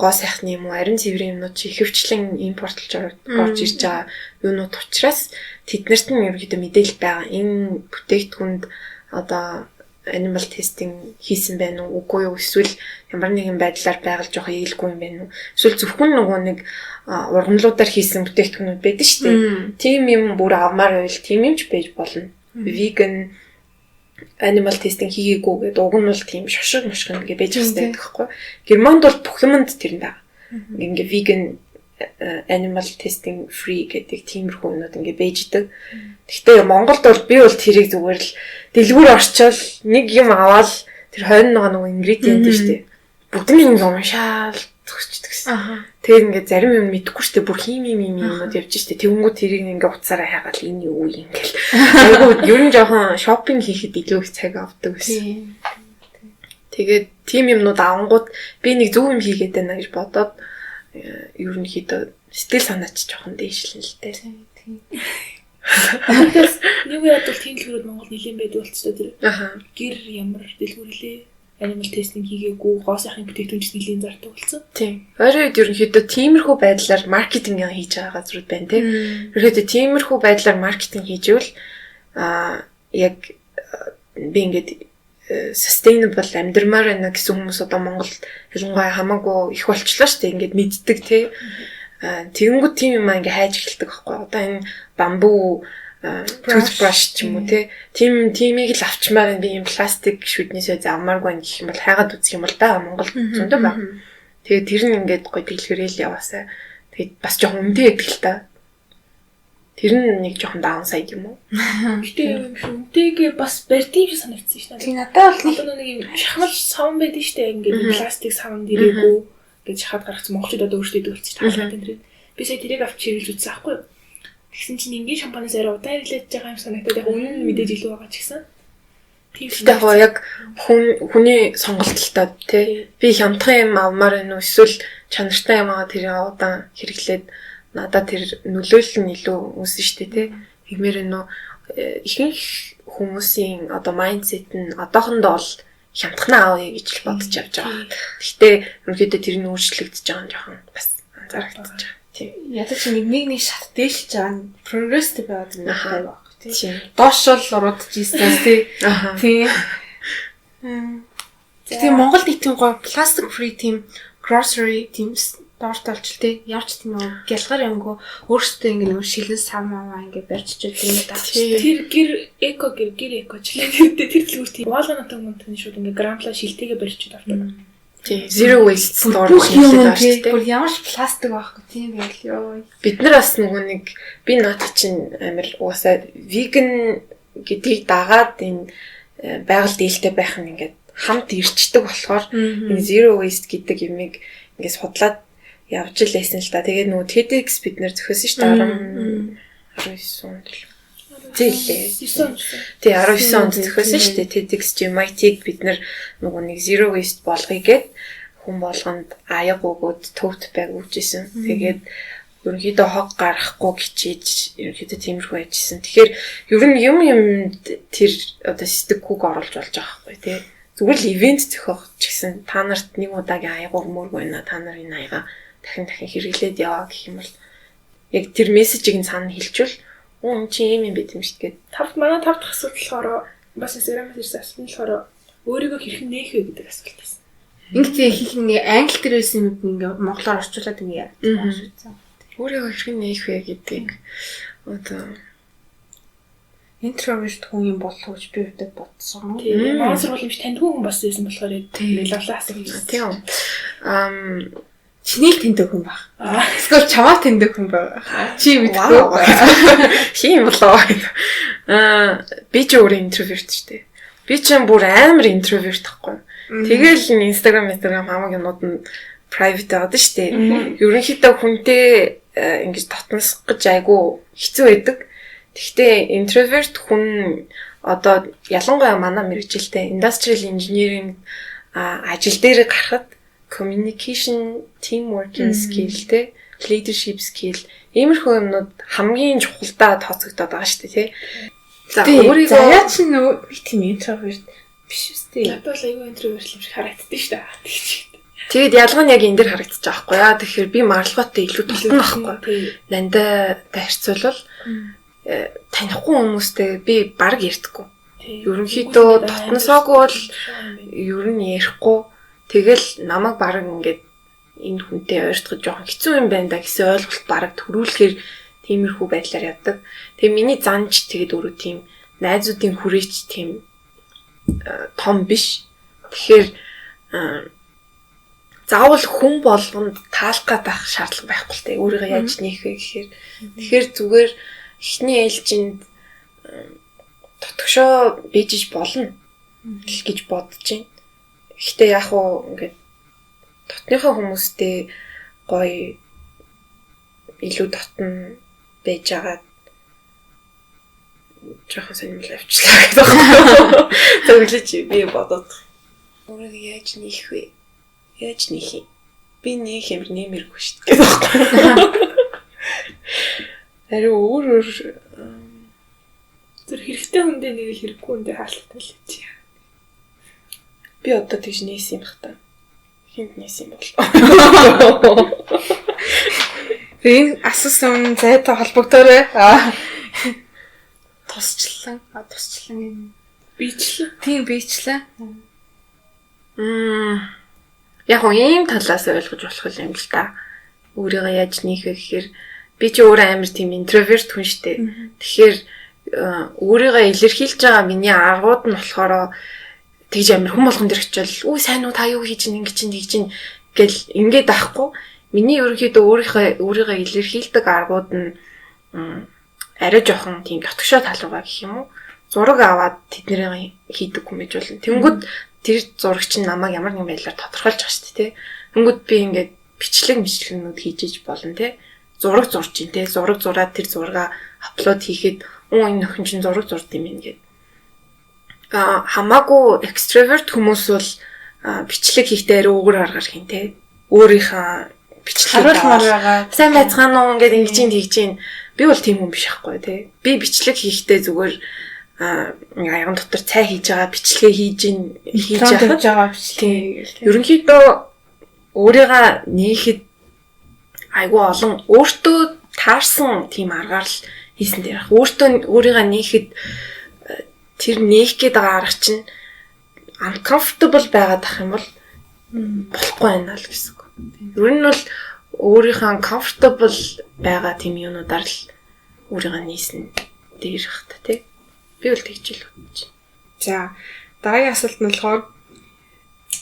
гоо сайхны юм уу ариун цэврийн юмнууд чи ихэвчлэн импортлж орж ирж байгаа юмнууд учраас тэднэрт нь ерөөдөө мэдээлэл байгаа. Энэ бүтээгдэхүүнд одоо animal testing хийсэн байх уу үгүй юу эсвэл ямар нэгэн байдлаар байгалж байгаа ээлгүй юм байна уу эсвэл зөвхөн нөгөө нэг ургамлуудаар хийсэн бүтээгдэхүүнүүд байдаг шүү дээ. Тим юм бүр авмаар байвал тим юмч байж болно. Vegan animal testing хийгээгүй гэдэг уг нь бол тийм шошиг мошиг ингээ байж байгаа байхгүй. Германд бол бүх юмд тэр нэг ингээ vegan animal testing free гэдэг тиймэрхүү юмнууд ингээ бэждэг. Гэхдээ Монголд бол би бол тэрийг зүгээр л дэлгүүр орчвол нэг юм аваад тэр 20 нөгөө ingredient шүү дээ. Бүгднийг ингээ уншаал төгсчдөг гэсэн. Тэгээд ингээ зарим юм мэдэхгүй шүү дээ. Бүр хим юмнууд явж шүү дээ. Тэнгүүд тэрийг ингээ утсаараа хайгаал энэ юу юм ингээл. Айгуу ер нь жоохон шопинг хийхэд илүү их цаг авдаг гэсэн. Тэгээд тийм юмнууд авангууд би нэг зөв юм хийгээд байна гэж бодоод ерөнхийдөө сэтгэл санаач жоохон дээшлэн л дээ. Тийм. Нэг үед бол тийм дэлгүүрүүд Монгол нэлийн байдаг болцтой тэр. Гэр ямар дэлгүүр лээ? Animal testing хийгээгүй гоо сайхны бүтээгдэхүүн ч нэлийн зардаг болсон. Тийм. Ойрын үед ерөнхийдөө тиймэрхүү байдлаар маркетинг хийж байгаа газрууд байна тийм. Ерөнхийдөө тиймэрхүү байдлаар маркетинг хийжвэл яг би ингээд sustainable амьдрмаар байна гэсэн хүмүүс одоо Монголд ялангуяа хамаагүй их болчлоо шүү дээ. Ингээд мэддэг тий. Тэгэнгүүт тийм юм ингээ хайж эхэлдэг байхгүй. Одоо энэ бамбуу toothbrush ч юм уу тий. Тимийг л авчмаар би юм пластик шүднээсээ завмааргүй гэх юм бол хайгаад үзэх юм бол да Монголд зөндөө байна. Тэгээд тэр нь ингээд гоё дэлгэрэл яваасаа. Тэгээд бас жоохон үнэтэй байдаг л та. Тэр нь нэг жоохон downside юм уу? Гэтэ үнэтэйгээ бас барьдсан шиг санагдсан шүү дээ. Тийм надад бол нэг юм шахмал савн байдаг шүү дээ. Ингээд пластик савн дээрээгүй гэж хаад гаргацсан монголчууд одоо өөрсдөө үлдчихэж таалаад энэ тэр. Би сая тэрийг авч хэрэглэж үзсэн аахгүй юу? Тэгсэн чинь энгийн шампанаас арай удаан хэрэглэж байгаа юм санагдаад яг үнэн нь мэдээж илүү байгаа ч гэсэн. Тэгэхээр яг хүний сонголтолтой тий. Би хямдхан юм авмаар байна уу эсвэл чанартай юм аа тэр удаан хэрэглээд надад тэр нөлөөлөл нь илүү үүснэ шүү дээ тий. Тэгмээр нөө ихэнх хүмүүсийн одоо майндсет нь одоохондоо бол хямдхнаа авъя гэж л бодож явж байгаа. Гэхдээ ерөнхийдөө тэр нь өөрчлөгдөж байгаа нь жоохон бас анзаарагдаж байгаа. Тийм. Ядаж нэг шат дээлж байгаа нь прогресстэй байгаад байгаа юм байна тийм. Доош л уруудж ийсэн тий. Тийм. Тэгээ Монгол нийтийн гоо plastic free team grocery teams доортолч тий. Явч тийм үү гялгар ямгүй өөрсдөө ингэ нэг шилэн самаа ингэ барьчиж тийм тааш. Тэр гэр эко члээ тэр зүгээр тийм Walnut мөнтний шууд ингэ грамла шилтэйгээ барьчиж авдаг. Тийм zero waste store хийлээ тий. Бүр ямар ч пластик байхгүй тийм байл ёо. Бид нар бас нөгөө нэг би наад чинь амар уусаа vegan гэдгийг дагаад энэ байгаль дийлтэй байх нь ингээд хамт ирчдэг болохоор энэ zero waste гэдэг юмыг ингээд судлаад явж л байсан л та. Тэгээд нөгөө TEDx бид нэр зөхиөсөн шүү дээ 19 онд л. Зээлээ. 19 онд зөхиөсөн шүү дээ TEDx MIT-г бид нар нөгөө нэг zero waste болгоё гэд хүн болгонд аяг өгөөд төвт байг өгчээсэн. Тэгээд ерөнхийдөө хог гарахгүй хичээж ерөнхийдөө тиймэрхүү ажилласан. Тэгэхээр ер нь юм тэр одоо стикгүйг оруулж болж байгаа байхгүй тий. Зүгээр л ивент зөхөх ч гэсэн та нарт нэг удаагийн аяг өгмөөргүй байна. Та нар энэ аяга дахин хэрэглээд яваа гэх юм бол яг тэр мессежийг нь цаана хэлчихвэл чи юм байт юм шүү дээ. Манай тав дахь асуудал болохоор бас Instagram-аас ирсэн асуулт нь болохоор өөрийгөө хэрхэн нээх вэ гэдэг асуулт байсан. Ингээд их нэг англи дээрээс юм ингээ монголоор орчуулад ингээ яасан. Өөрийгөө хэрхэн нээх вэ гэдгийг одоо introvert хүн юм болов уу гэж би өөртөө бодсон. Тийм. Манай сургуулийн биш таньдгүй хүн бас байсан болохоор лавлаа асуулт. Тийм. Чиний тэндэг хүн баг. Эсвэл чамаа тэндэг хүн баг. Чи мэдгүй. Хин болоо. Би ч өөр introvert шүү дээ. Би ч бүр амар introvert гэхгүй. Тэгэл Instagram хамаг юмуд нь private аваад шүү дээ. Ерөнхийдөө хүнтэй ингэж дотносох гэж айгүй хэцүү байдаг. Гэхдээ introvert хүн одоо ялангуяа манай мэргэжилтэй industrial engineering ажил дээр гарахад communication, teamworking skill те leadership skill иймэрхүү юмнууд хамгийн чухалдаа тооцогдоод байгаа шүү дээ тий. За өөрийгөө заяа чи нэг тийм introvert биш үстэй. Надад бол айгүй introvert юм шиг харагддаг шүү дээ. Тэгээд ялгаа нь яг энэ дэр харагдаж байгаа байхгүй яа. Тэгэхээр би маргалгаатай илүү тултна байхгүй. Нандаа харьцуулбал танихгүй хүмүүстэй би баг ярьдаггүй. Ерөнхийдөө дотносоогүй бол ер нь ярихгүй. Тэгэл намайг баг ингээд энэ хүнтэй ойртоход жоохон хэцүү юм байна да гэсэн ойлголт баг төрүүлэхээр тиймэрхүү байдлаар явдаг. Тэгээ миний занж тэгээд өөрөө тийм найзуудын хүрээч тийм том биш. Тэгэхээр заавал хүн болгонд таалах байх шаардлага байхгүй л дээ. Өөрийгөө яаж нээх вэ гэхээр тэгэхээр зүгээр эхний ээлжинд дотгошоо бийжиж болно гэж бодож байна. Гэхдээ яг уу ингээд дотныхоо хүмүүстэй гоё илүү дотн байж байгаа жоохон сонирмол авчлаа гэдэг. Тэгэлж би бодоод өөрийгөө яаж нээх вэ? Яаж нээх юм? Би нээх юм нэмэргүй шүү дээ гэдэг. Ари өөр тэр хэрэгтэй хүндээ нэг хэрэггүй хүндээ хаалттай л чи. Би одоо тэгж нээсэн юм бах та. Хинт нээсэн юм бол. Энэ асуусан зайтай холбогдоорой. Тусчлан Бичлээ. Тийм бичлээ. Яг уу ийм талаас ойлгож болох юм л та. Өөрийгөө яаж нээх вэ гэхээр би ч өөрөө амар тийм интроверт хүн штэ. Тэгэхээр өөрийгөө илэрхийлж байгаа миний аргууд нь болохоор тэгж амар хүн болгон дээр очил үгүй сайн уу та юу хийж ин ингэж ин гэл ингээд байхгүй. Миний ерөнхийдөө өөрийгөө илэрхийлдэг аргууд нь арай жоохон тийм дотгошоо тал руугаа гэх юм уу. Зураг аваад тэднийг хийдэг юм гэж болно. Тэнгүүд тэр зурагч нь намайг ямар нэгэн байдлаар тодорхойлж байгаа шүү дээ. Тэнгүүд би ингээд бичлэгнүүд хийж иж болно те. Зураг зурж ин те. Зураг зураад тэр зургаа аплод хийхэд энэ охин чинь зураг зурд юм ин гэд. Хамаагүй extrovert хүмүүс бол бичлэг хийхдээ өөр аргаар хийн те. Өөрийнхөө бичлэг харуулмаар байгаа. Сайн байцгаана уу ингээд ингэж хийж ийн. Би бол тийм хүн биш байхгүй те. Би бичлэг хийхдээ зүгээр яган дотор цай хийж байгаа бичлэгээ хийж байгаа бичлэг. Ерөнхийдөө өөрийгөө нээхэд айгүй олон өөртөө таарсан тийм аргаар л хийсэн дээр. Өөртөө өөрийгөө нээхэд тэр нээх гээд байгаа арга чинь uncomfortable байгаад ах юм бол болохгүй байна л гэсэн үг. Ер нь бол өөрийнхөө comfortable байгаа тийм юмудаар л өөрийгөө нээсэн дээр хата тий. Би бол тэгж л бодож. За дараагийн асуулт нь болохоор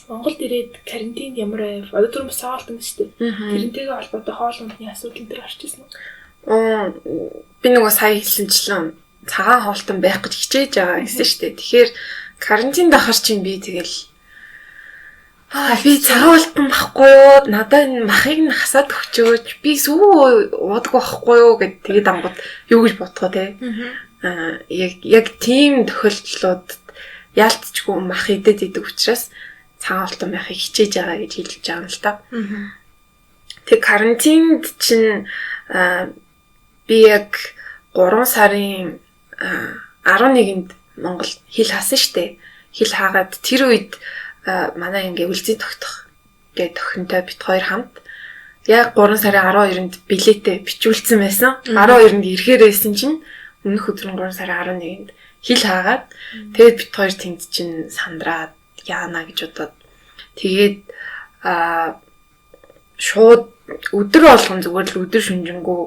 Монголд ирээд карантинд ямар байв? Одоо түрүү бас саалтан шүү дээ. Тэрнтэйгээ холбоотой хоол ундны асуудал энэ төр гарч ирсэн үү? Би нөгөө сая хэлсэнчлэн цагаан хоолтон байх гэж хичээж байгаа гэсэн шүү дээ. Тэгэхээр карантинд ахаар чинь би тэгэл би цагаан хоолтон байхгүй юу? Надад энэ махыг нь хасаад өгчөөч. Би сүү уудаггүй байхгүй юу гэд тэгээд ангууд юу гэж бодгоо те. Яг тийм тохиолдлуудад яалтчгүй мах идэд идэг учраас цагаан хоолтон байхыг хичээж байгаа гэж хэлж байгаа юм л та. Тэг карантинд чинь би яг 3 сарын 11-нд Монгол хил хаасан штэ. Хил хаагаад тэр үед манай ингээ үлзий тогтох гэдэг охинтой бит хоёр хамт яг 3 сарын 12-нд билетээ бичүүлсэн байсан. 12-нд ирэхээр байсан чинь өмнөх өдөр нь 3 сарын 11-нд хил хаагаад тэгээд бит хоёр тэнд чинь сандраад яана гэж бодоод тэгээд шууд өдөр болгон зүгээр л өдөр шүнжэнгүү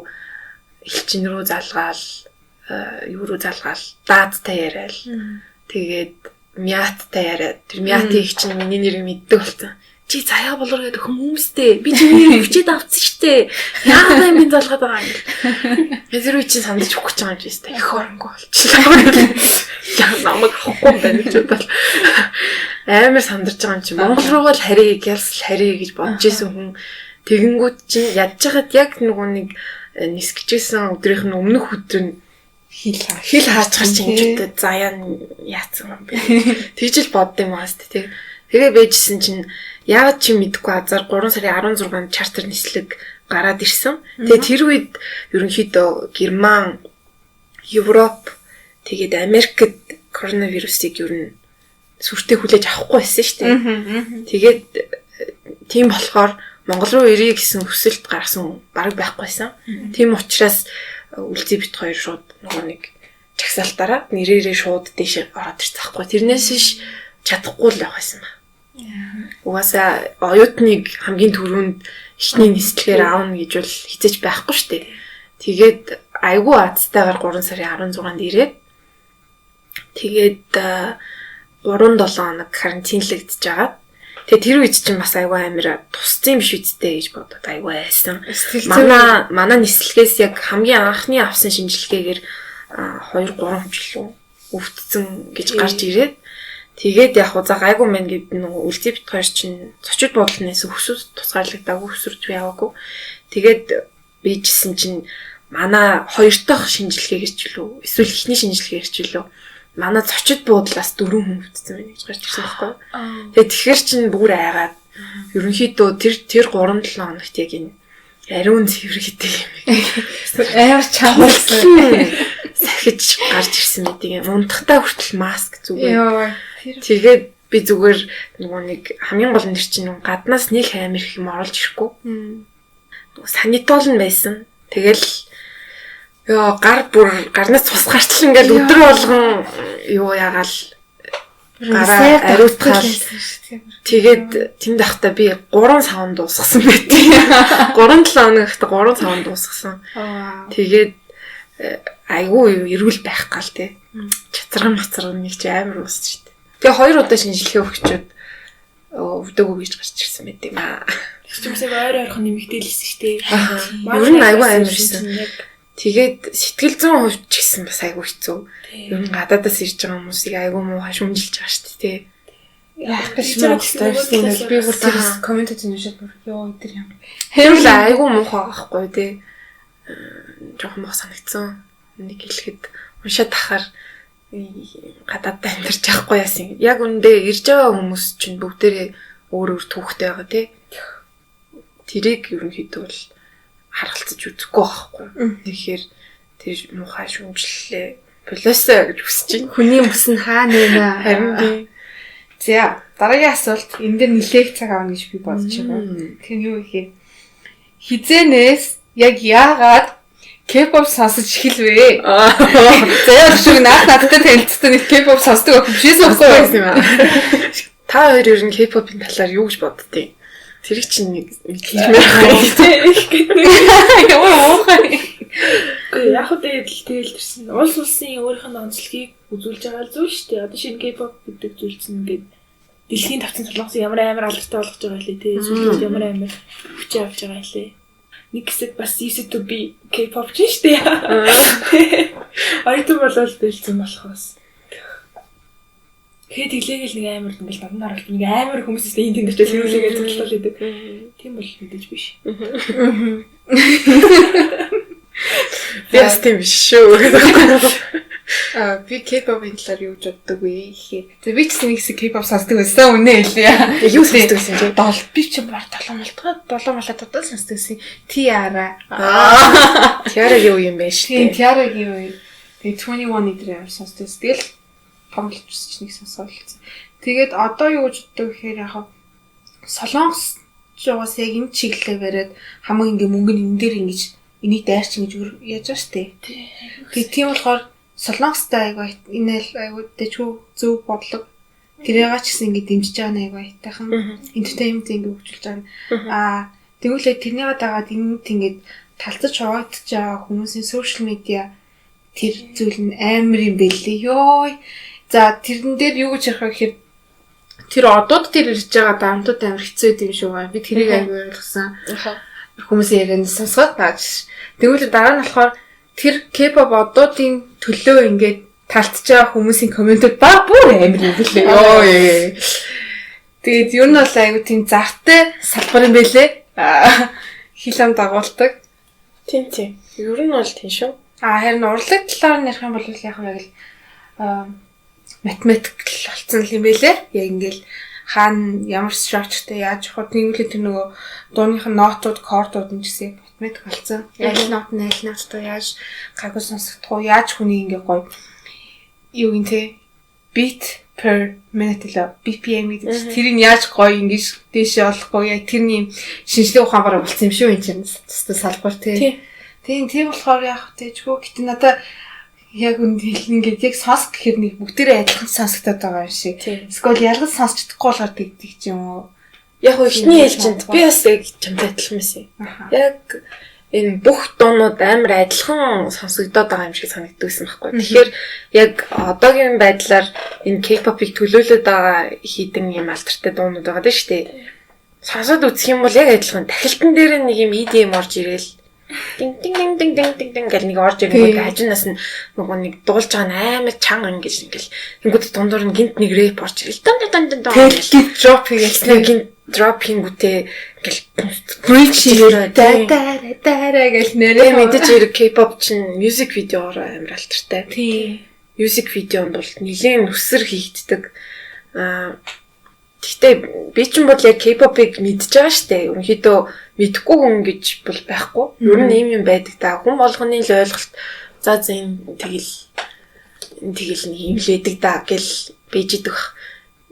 элчин рүү залгаал юу руу залгаал даадтай яриад тэгээд мяттай яриад тэр мятыг чинь миний нэрийг мэддэг болсон. Чи заяа болор гэдэг хүмүүстэй би чиний хүчээд авсан штэ. Яагаад юм би залгаад байгаа юм. Тэр үе чинь сандаж өгөх гэж байгаа юм шиг их оронгүй болчихлоо. Яа намайг хохгүй байна гэж бодвол амар сандарч байгаа юм чи Монгол руу л харьяа харьяа гэж бодож исэн хүн тэгэнгүүт чинь ядж хаад яг нөгөө нэг нисгчээсэн өдрийнх нь өмнөх өдөр нь хил хаач гарч ингэж заяа яатсан юм бэ. Тэгж л бодд юм аа тий. Тэгээ байжсэн чинь яагаад чи мэдэхгүй азар 3 сарын 16-нд чартер нислэг гараад ирсэн. Тэгээ тэр үед ерөнхийдөө Герман, Европ тэгээд Америкт коронавирусыг ер нь сүртэй хүлээж авахгүй байсан шүү дээ. Тэгээд тийм болохоор Монгол руу ирье гэсэн хүсэлт гаргасан баг байхгүйсэн. Тийм учраас үлзий бит хоёр шууд нөгөө нэг чагсаалтаараа нэрээрээ шууд дээш ороод ирсэн байхгүй. Тэрнээс биш чадахгүй л байхсан ба. Угаасаа оюутныг хамгийн түрүүнд ихний нислэгээр аавна гэж бол хизэж байхгүй шүү дээ. Тэгээд айгүй азтайгаар 3 сарын 16-нд ирээд тэгээд 3-7 хоног карантинлэгдэж байгаа. Тэгээ тэр үед чинь бас айгүй амир тусцсан биш үсттэй гэж бодоод айгүй айсан. Манай нислэгээс яг хамгийн анхны авсан шинжилгээгээр 2-3 жил өвдсөн гэж гарч ирээд тэгээд яг хуу за гайгүй мэн гэд нөгөө үлзий бит хоёр чинь зочид буудлынээс өсөж тусгаарлагдаагүй өсөрч яваагүй. Тэгээд бийжсэн чинь манай хоёр дахь шинжилгээгээр ч үлээ эсвэл эхний шинжилгээгээр ч үлээ манай зочид буудлаас 4 хүн өвдсөн байна гэж гарч ирсэн байхгүй. Тэгээд тэгэхэр чинь бүр айгаад ерөнхийдөө тэр 3-7 хоногт яг энэ ариун цэвэр гэдэг юм. Амар чамлсан. Сахиж гарч ирсэн байдаг юм. Унтахтаа хүртэл маск зүгээр. Тэгээд би зүгээр нөгөө нэг хамгийн гол нь чинь гаднаас нэг амир их юм оруулж ирэхгүй. Санитол нь байсан. Тэгэл гарнаас цус гарчл ингээл өдөр болгон юу ягаал гараа ариутгаал. Тэгээд тэнд ахта би 3 савн дуусгасан байдیں۔ 3-7 хоногт 3 савн дуусгасан. Тэгээд айгүй эрүүл байх гал те. Чацран нэг ч амар уусч штэ. Тэгээ 2 удаа шинжилгээ өгчөөд өвдөгөө гэж гарч ирсэн байт юм аа. Тэгчмээсээ ойрхон нэмэгдэйлсэн штэ. Ер нь айгүй амар ирсэн. Тэгээд сэтгэл зүйн хувьд ч гэсэн бас айгүй хэцүү. Ер нь гадаадаас ирж байгаа хүмүүсийг айгүй муу хашмжилж байгаа штэ тий. Яах гэж мэдээ. Би бүр тэр коммент хийж уншаад бүр ёо өдр юм. Хэрвээ айгүй муухай байхгүй тий. Жохон муу санагдсан. Нэг хэлэхэд уншаад тахаар гадаад амьдарч байхгүй яасан. Яг үндэ ирж байгаа хүмүүс чинь бүгдээрээ өөр өөр түүхтэй байгаа тий. Тэрийг ерөнхийдөө бол харгалцаж үзэхгүй байхгүй. Тэгэхээр тэр муухай шүмжлэлээ болоосоо гэж хүсэж байна. Хүний бүс нь хаа нэмэ. Харин би За дараагийн асуулт энэ дээр нэлээх цаг авна гэж би бодож байгаа. Тэр юу гэхээр хизэнээс яг яагаад K-pop сонсож эхэлвэ? Заяа шиг надтай танилцсан нэг K-pop сонсдог биш үгүй юм аа. Та хоёр ер нь K-pop-ын талаар юу гэж боддیں۔ Тэр чинь нэг хэлмээр байна. Ямар муухай. Яг л тэгэл тэрсэн. Улс улсын өөрийнх нь онцлогийг үзүүлж байгаа зүйл шүү дээ. Одоо шинэ K-pop гэдэг зүйлс ингээд дэлхийн тавцан солонгосын ямар амар алдартай болгож байгаа хэлээ тий. Сүүлд ямар амар хүчээ авч байгаа хэлээ. Нэг хэсэг бас used to be K-pop ч шүү дээ. Айдуу болол бэлцэн болохоос. Хэд хэлээгэл нэг амар ингээл бадна харалт нэг амар хүмүүсээс энэ тэнд очиж хэлүүлээгээ зөвлөл өгдөг. Тийм бол мэдээж биш. Яс тийм биш шүү. Би K-pop-ын талаар юу гэж боддог вэ гэхээр. За би ч нэг хэсэг K-pop сонсдог байсан үнэ хэлээ. Юу сонсдог байсан чи? Би ч бар 7 малтуудаа сонсдог байсан. Tiara. Tiara юу юм бэ шүү? Тийм Tiara-гийн үе. Тэгээ 21 эдрээр сонсдог. Тэгэл томлж үзэж нэг сонсоолцсон. Тэгээд одоо юу гэж боддог гэхээр яг солонгос жоос яг энэ чиглэлээр бариад хамаг ингээ мөнгө нь энэ дээр ингэж энийг дайрчин гэж яаж байгаа штэ. Тийм болохоор солонгостой айгаа энэ айгуу дэчүү зөв бодлого тэрээгаа ч гэсэн ингэ дэмжиж байгаа нэг айгаа айтайхан entertainment ингэ хөгжүүлж байгаа. Тэгвэл тэрнийгээ дагаад энэ ингэж талцаж хуваагдаж байгаа хүмүүсийн social media тэр зүйл нь амар юм бэлээ. Йой. За тэрэн дээр юу гэж ярих вэ гэхээр тэр одууд тэр ирж байгаа даамтууд амар хэцүү юм шүү байна. Би тэрийг айгүй ойлгосон. Хүмүүсийн ярианд сонсгоод тааж. Тэгвэл дараа нь болохоор тэр K-pop одуудын төлөө ингээд талтж байгаа хүмүүсийн комментүүд бүр амар юм билээ. Йоо. Тэгээд юу нь бол айгүй тийм зартай салбар юм бэлээ. Хилэн дагуулдаг. Тийм. Ер нь бол тийм шүү. Харин урлаг талаар нэрх юм бол яг л математик болсон юм байлээ. Яг ингээл хаана ямар structureтэй яаж явах вэ? Тэр нөгөө дууных нь нотууд, кордууд нь гэсэн математик болсон. Яг нот нь аль ноттой яаж гайгүй сонсогдох вэ? Яаж хүний ингээ гоё юу гэнтэй beat per minute л BPM гэдэг. Тэрийг яаж гоё ингэж дээшээ болохгүй яг тэрний шинжлэх ухаан бараг болсон юм шүү энэ чинь салбар тий. Тийм болохоор яг тэжгүй гэтээ надаа яг үнд хэлнэ ингээд яг сонсох гэхэр нэг бүгдээрээ адилхан сонсогдоод байгаа юм шиг. Эсвэл ялгаж сонсч чадахгүй болохоор тэгдэг ч юм уу. Яг ихний ээлжинд би бас яг чамтай адилхан байсан. Яг энэ бүх дуунууд амар адилхан сонсогдоод байгаа юм шиг санагддагсан байхгүй. Тэгэхээр яг одоогийн байдлаар энэ K-pop-ыг төлөөлөд байгаа хідэн юм алдартай дуунууд байгаа дээ шүү дээ. Сонсоод үзэх юм бол яг адилхан. Тахилтан дээр нэг юм EDM орж ирээл дин гэл нэг орж ирэнгүүт хажуунаас нь нөгөө нэг дуулж байгаа нь амар чанга ингэж ингээл тэнгууд дундуур нь гинт нэг рэп орж ирэл дан гинт дроп хийгээл гинт дроп хийнгүүтээ ингээл bridge даа гэл нэрээ мэдээж хэрэг K-pop чинь music видеоор амар алдартай. Тийм. Music видеонд бол нэлээд нүсэр хийгддэг. Гэхдээ би ч юм бол яг K-pop-ыг мэдж байгаа штэ. Ерөнхийдөө мэдхгүй хүн гэж бол байхгүй. Ер нь ийм юм байдаг да. Хүн болгоны л ойлголт за энэ тэгэл нэг юм лээдэг да гэл бийж идэх.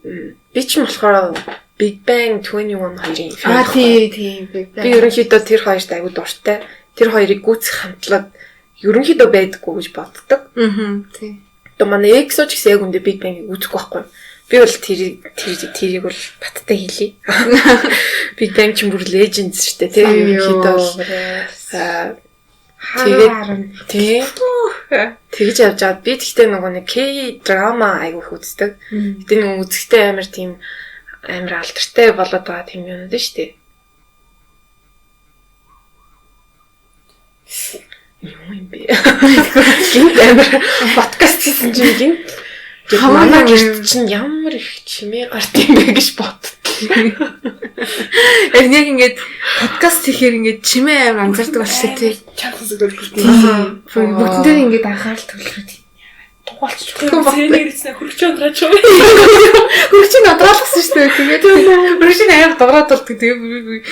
Би ч юм болохоор Big Bang 21 хоёрын фэн. Тийм Big Bang. Би ерөнхийдөө тэр хоёрт аягүй дуртай. Тэр хоёрыг гүйцэх хамтлаг ерөнхийдөө байдаггүй гэж боддог. Тийм. Одоо манай EXO ч гэсэн яг үндэ Big Bang-ыг үүсэхгүй байхгүй. Би бол тэрийг бол баттай хэлье. Big Bang ч бүр legends шүү дээ тийм ерөнхийдөө бол тэгж явж байгаа. Би тэгтээ нөгөө нэг K-drama айгүй үздэг. Гэтэ нөгөө үзэхдээ амар алдартай болоод байгаа тийм юм дээ шүү дээ. Юм бэ? Гинт амар подкаст хийсэн чинь гинт Манай гэрт чинь ямар их чимээ гарт юм бэ гэж боддоо. Яг ингээд подкаст хийхээр ингээд чимээ амар анзаардаг болчихсон тий. Чанга зүгэл Бүгд дээр ингээд анхаарал төвлөрөөд тугаалч нэрээсээ хөргөч ундраач юу. хөргөч ундрaalгасан шүү дээ. Тэгээд хөргөч амар дуурайд болдог тэгээ.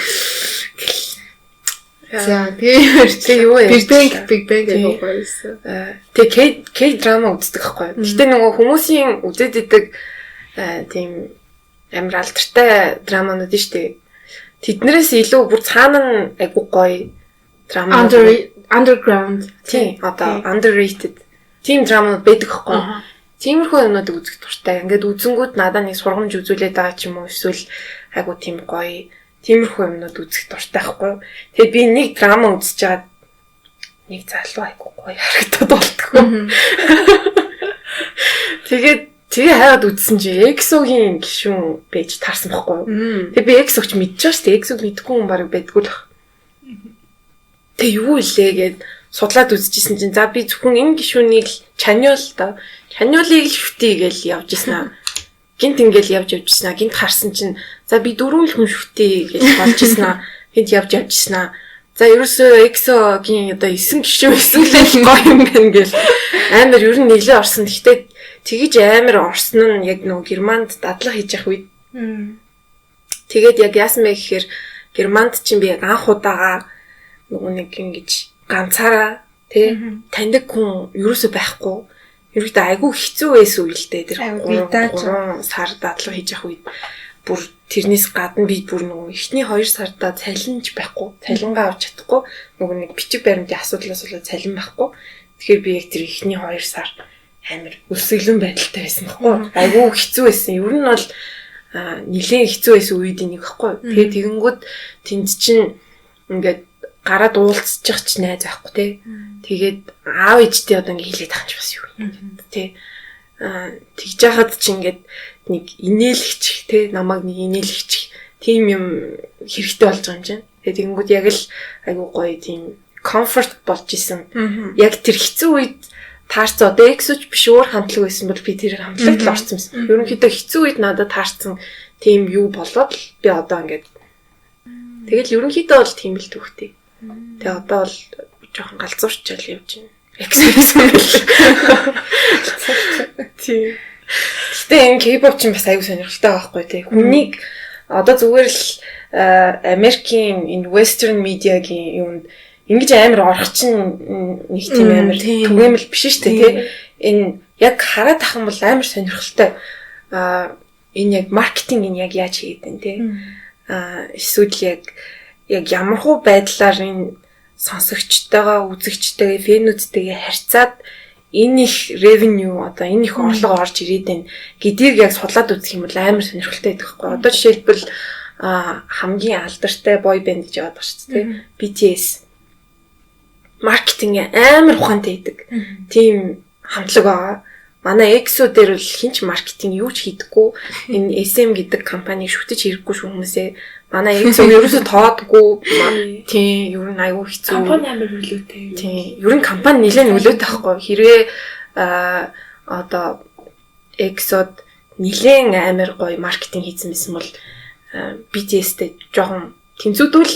За тэгээ юу вэ? Big Bang гэх байсан. Тэгээ K-драма үздэг байхгүй. Гэтэ нөгөө хүмүүсийн үзээд идэг тийм амар алдартай драманууд нь штэ. Тэднэрээс илүү бүр цаана нь айгуу гоё драма. Underground. Тийм одоо underrated. Тим драманууд байдаг байхгүй. Тиймэрхүү юмнуудыг үзэх дуртай. Ингээд үзэнгүүд надад нэг сургамж үзүүлээд байгаа ч юм уу эсвэл айгуу тийм гоё тиймэрхүү юмнууд үзэх дуртай байхгүй. Тэгээ би нэг драма үзэж чаад нэг залуу айгуу гоё харагдаад болтгоо. Тэгээ хайгаад үзсэн чи EXO-гийн гишүүн пэйж таарсан байхгүй. Тэгээ би EXO-ч мэдчихэж штэ. EXO-г мэдгүй хүн баг байдгүй л баг. Тэгээ юу илээ гэд судлаад үзчихсэн чинь за би зөвхөн энэ гишүүнийг Chanyeol та Chanyeol-ыг л шүтээ гэж явж ирсэн аа. Гинт ингээл явж ирсэн аа. Гинт харсан чинь за би дөрвөн л хүн шүтээ гэж болж ирсэн аа. Гинт явж ирсэн аа. За ерөөсөө EXO-гийн одоо 9 гишүүн эсвэл гоё юм байна гэл амар ер нь нэглээ орсон. Гэхдээ тэгэж амар орсон нь яг нөгөө Германд дадлага хийж явах үед. Тэгээд яг яасан бэ гэхээр Германд чинь би яг анх удаага нөгөө нэг ингэж ганцаараа тий таньдаг хүн ерөөсөө байхгүй. Ерөөдөө айгүй хэцүү байсан үйл дээ тэр 3 сар дадлага хийж явах үед бүр тэрнээс гадна би бүр нөгөө эхний 2 сарда цалинж байхгүй. Цалингаа авч чадахгүй. Нөгөө нэг бичиг баримтын асуудлаас болоод цалин байхгүй. Тэгэхээр би яг тэр эхний 2 сар амар өсөглөн байдалтай байсан байхгүй. Айгүй хэцүү байсан. Ер нь бол нэлээд хэцүү байсан үед нэг байхгүй. Тэгээд тэгэнгүүт тэнд чинь ингээд гараад уулзчих ч найз байхгүй тий. Тэгээд аав ээжтэй одоо ингээ хэлээд тахч бас юу юм тий. Тэгж яхад чи ингээд нэг инээлгч тий намайг нэг инээлгч тийм юм хэрэгтэй болж байгаа юм чинь. Тэгээд тэгэнгүүт яг л айгуу гоё тийм комфорт болж исэн. Яг тэр хэцүү үед таарсан одоо EXO-ч биш өөр хамтлаг байсан бол би тэрээр хамтлагт л орсон юм. Ерөнхийдөө хэцүү үед надад таарсан тийм юу болоод л би одоо ингээд тэгэл ерөнхийдөө бол тийм л төвхтэй. Тэгээ одоо бол жоохон галзуурчаал явж байна. Тийм. Гэтэ энэ K-pop чинь бас аюу сонирхолтой байхгүй тий. Хүнийг одоо зүгээр л Америкийн энэ western media-гийн юунд ингэж амар орох чинь нэг тийм амар түгээмэл биш шүү дээ тий. Энэ яг хараад ах юм бол амар сонирхолтой. Энэ яг маркетинг энэ яг яаж хийгээд байна тий. Эсвэл яг ямархуу байдлаар энэ сонсогчтойгоо үзэгчтэйгээ фэнүүдтэйгээ харьцаад энэ их revenue одоо энэ их орлого орж ирээд байна гэдгийг яг судлаад үзэх юм бол амар сонирхолтой байдаг хгүй. Одоо жишээлбэл хамгийн алдартай boy band гэж яваад байгаа шүү дээ. BTS маркетинг амар ухаантай байдаг. Тийм хамтлаг байгаа. Манай EXO дээр бол хинч маркетинг юу ч хийдэггүй. Энэ SM гэдэг компаниг шүтэж хэрэггүй шүү хүмүүсээ. Манай EXO ерөөсө тоодгүй. Тийм, ер нь аюу хэцүү. Компани амар нөлөөтэй. Тийм, ер нь компани нэлээд нөлөөтэй байхгүй. Хэрвээ одоо EXO-д нэлээд амар гоё маркетинг хийсэн байсан бол BTS-тэй жоохон тэнцвүүдүүл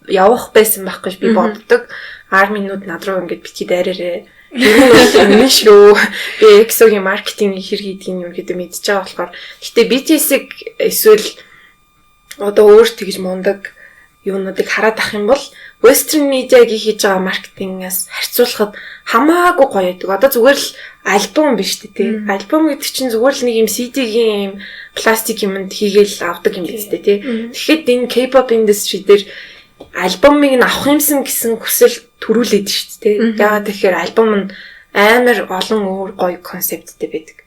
явах байсан байх гэж би боддог. 10 минут над руу ингэж битгий дайраарэ. Ер нь бол энэ шүү. Би EXO-гийн маркетинг хэр хийдгийг юм гэдэг мэдчихэж байгаа болохоор. Гэтэ BTS-ийг эсвэл одоо өөр тэгж мундаг юунуудыг хараад ах юм бол western media-гийн хийж байгаа маркетингаас харьцуулахад хамаагүй гоё байдаг. Одоо зүгээр л альбом биш тий. Альбом гэдэг чинь зүгээр л нэг юм CD-гийн юм пластик юмд хийгээл авдаг юм биз дээ тий. Тэгэхэд энэ K-pop industry дээр альбомыг нь авах юмсан гэсэн хүсэл төрүүлээд шүү дээ. Яагаад тэгэхээр альбом нь амар олон өөр гоё концепттэй байдаг.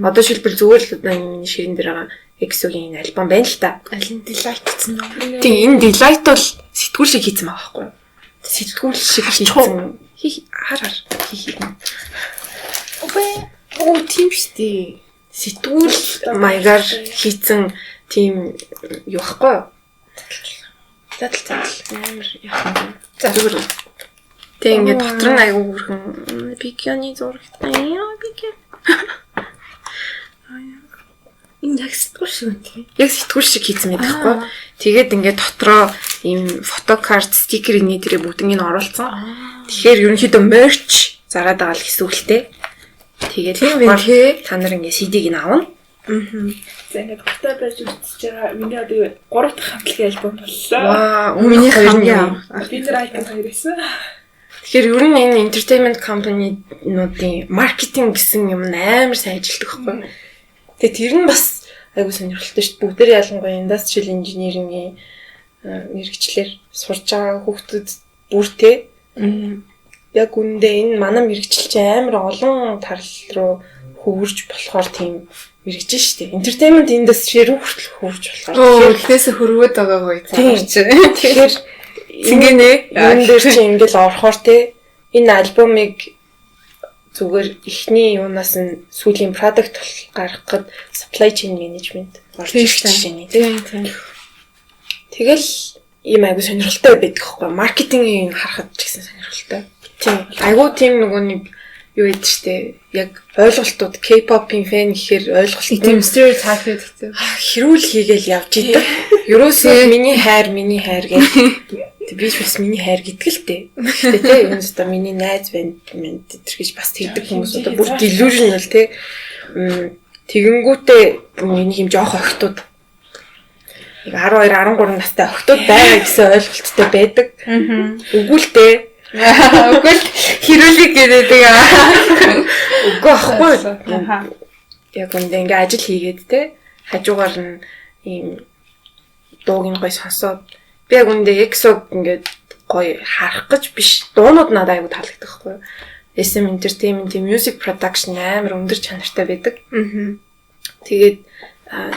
Одоо шилбэл зүгээр л энэ ширэн дээр байгаа EXO-гийн альбом байна л та. Алин Delight гэсэн үү? Тийм, энэ Delight бол сэтгүүл шиг хийсэн байгаа байхгүй юу? Сэтгүүл шиг хийсэн. Хараар хийх юм. Оо, тийм шүү дээ. Сэтгүүл маягаар хийсэн тийм юу байхгүй юу? Задал амар яах юм. За зүгээр. Тэг ингээд дотор нь аягүй хүрхэн бикини зурагтай. Яа бикини. Энэ яг сэтгүүл шиг үнтэй. Яг сэтгүүл шиг хийсэн байдаг байхгүй. Тэгээд ингээд дотроо ийм фотокарт, стикер инээ тэрэ бүгднийг оруулсан. Тэгэхээр ерөнхийдөө мерч зараад байгаа л гэсэн үгтэй. Тэгээд тийм байх тий. Та нар ингээд CD-г нь авна. За ингээд гартаа байж үзэж байгаа. Миний одоо 3 дахь хамтлагийн альбом боллоо. Ваа, Миний хамгийн Би тэр альбом хоёр байсан. Тэгэхээр ер нь энэ entertainment company-нуудын маркетинг гэсэн юм амар сайн ажилтдаг байхгүй. Тэгээ тэр нь бас айгуу сонирхолтой шүү дээ. Бүгдээр ялангуяа industrial engineering-ийн мэрэгчлэр сурж байгаа хүүхдүүд бүртээ. Яг үндэ энэ манай мэрэгчил чинь амар олон тарал руу хөвөрж болохоор тийм мэрэгжин шүү дээ. Entertainment industry руу хүртэл хөвөрж болохоор. Эхнээсээ хөрвөөд байгаагүй цааш. Тэгэхээр ингээнэ энэ дээр чи ингээл орохоор те энэ альбомыг зүгээр ихний юунаас нь сүүлийн product гаргахад supply chain management орж ирж байна тийм. Тэгэл ийм айгу сонирхолтой байдаг байхгүй маркетингийн харахад ч гэсэн сонирхолтой. Тийм. Айгу тийм нөгөө нэг юу гэдэг чтэй яг ойлголтууд K-pop-ийн фэн гэхээр ойлголт тийм stereotype гэдэг. Хэрүүл хийгээл явж идэг. Ерөөсөө миний хайр гэх би бас миний хайр гэдэг л дээ. Гэтэ тэ энэ өстө миний найз байна гэж бас тэгдэг хүмүүс одоо бүр delusional те. Тэгэнгүүтээ миний юм жоох охтууд 12 13 настай охтууд байгаа гэсэн ойлголттой байдаг. Үгүй л дээ. Үгүй л хэрүүлэг гэдэг. Үгүй ахгүй. Яг үндэ ингээ ажил хийгээд те хажуугаар нь ийм дууг нь гой сонсоод би яг үндэ EXO ингээд гоё харах гэж биш. Дуунууд надад аягүй таалагддаг байхгүй юу? SM Entertainment-ийн music production амар өндөр чанартай байдаг. Тэгээд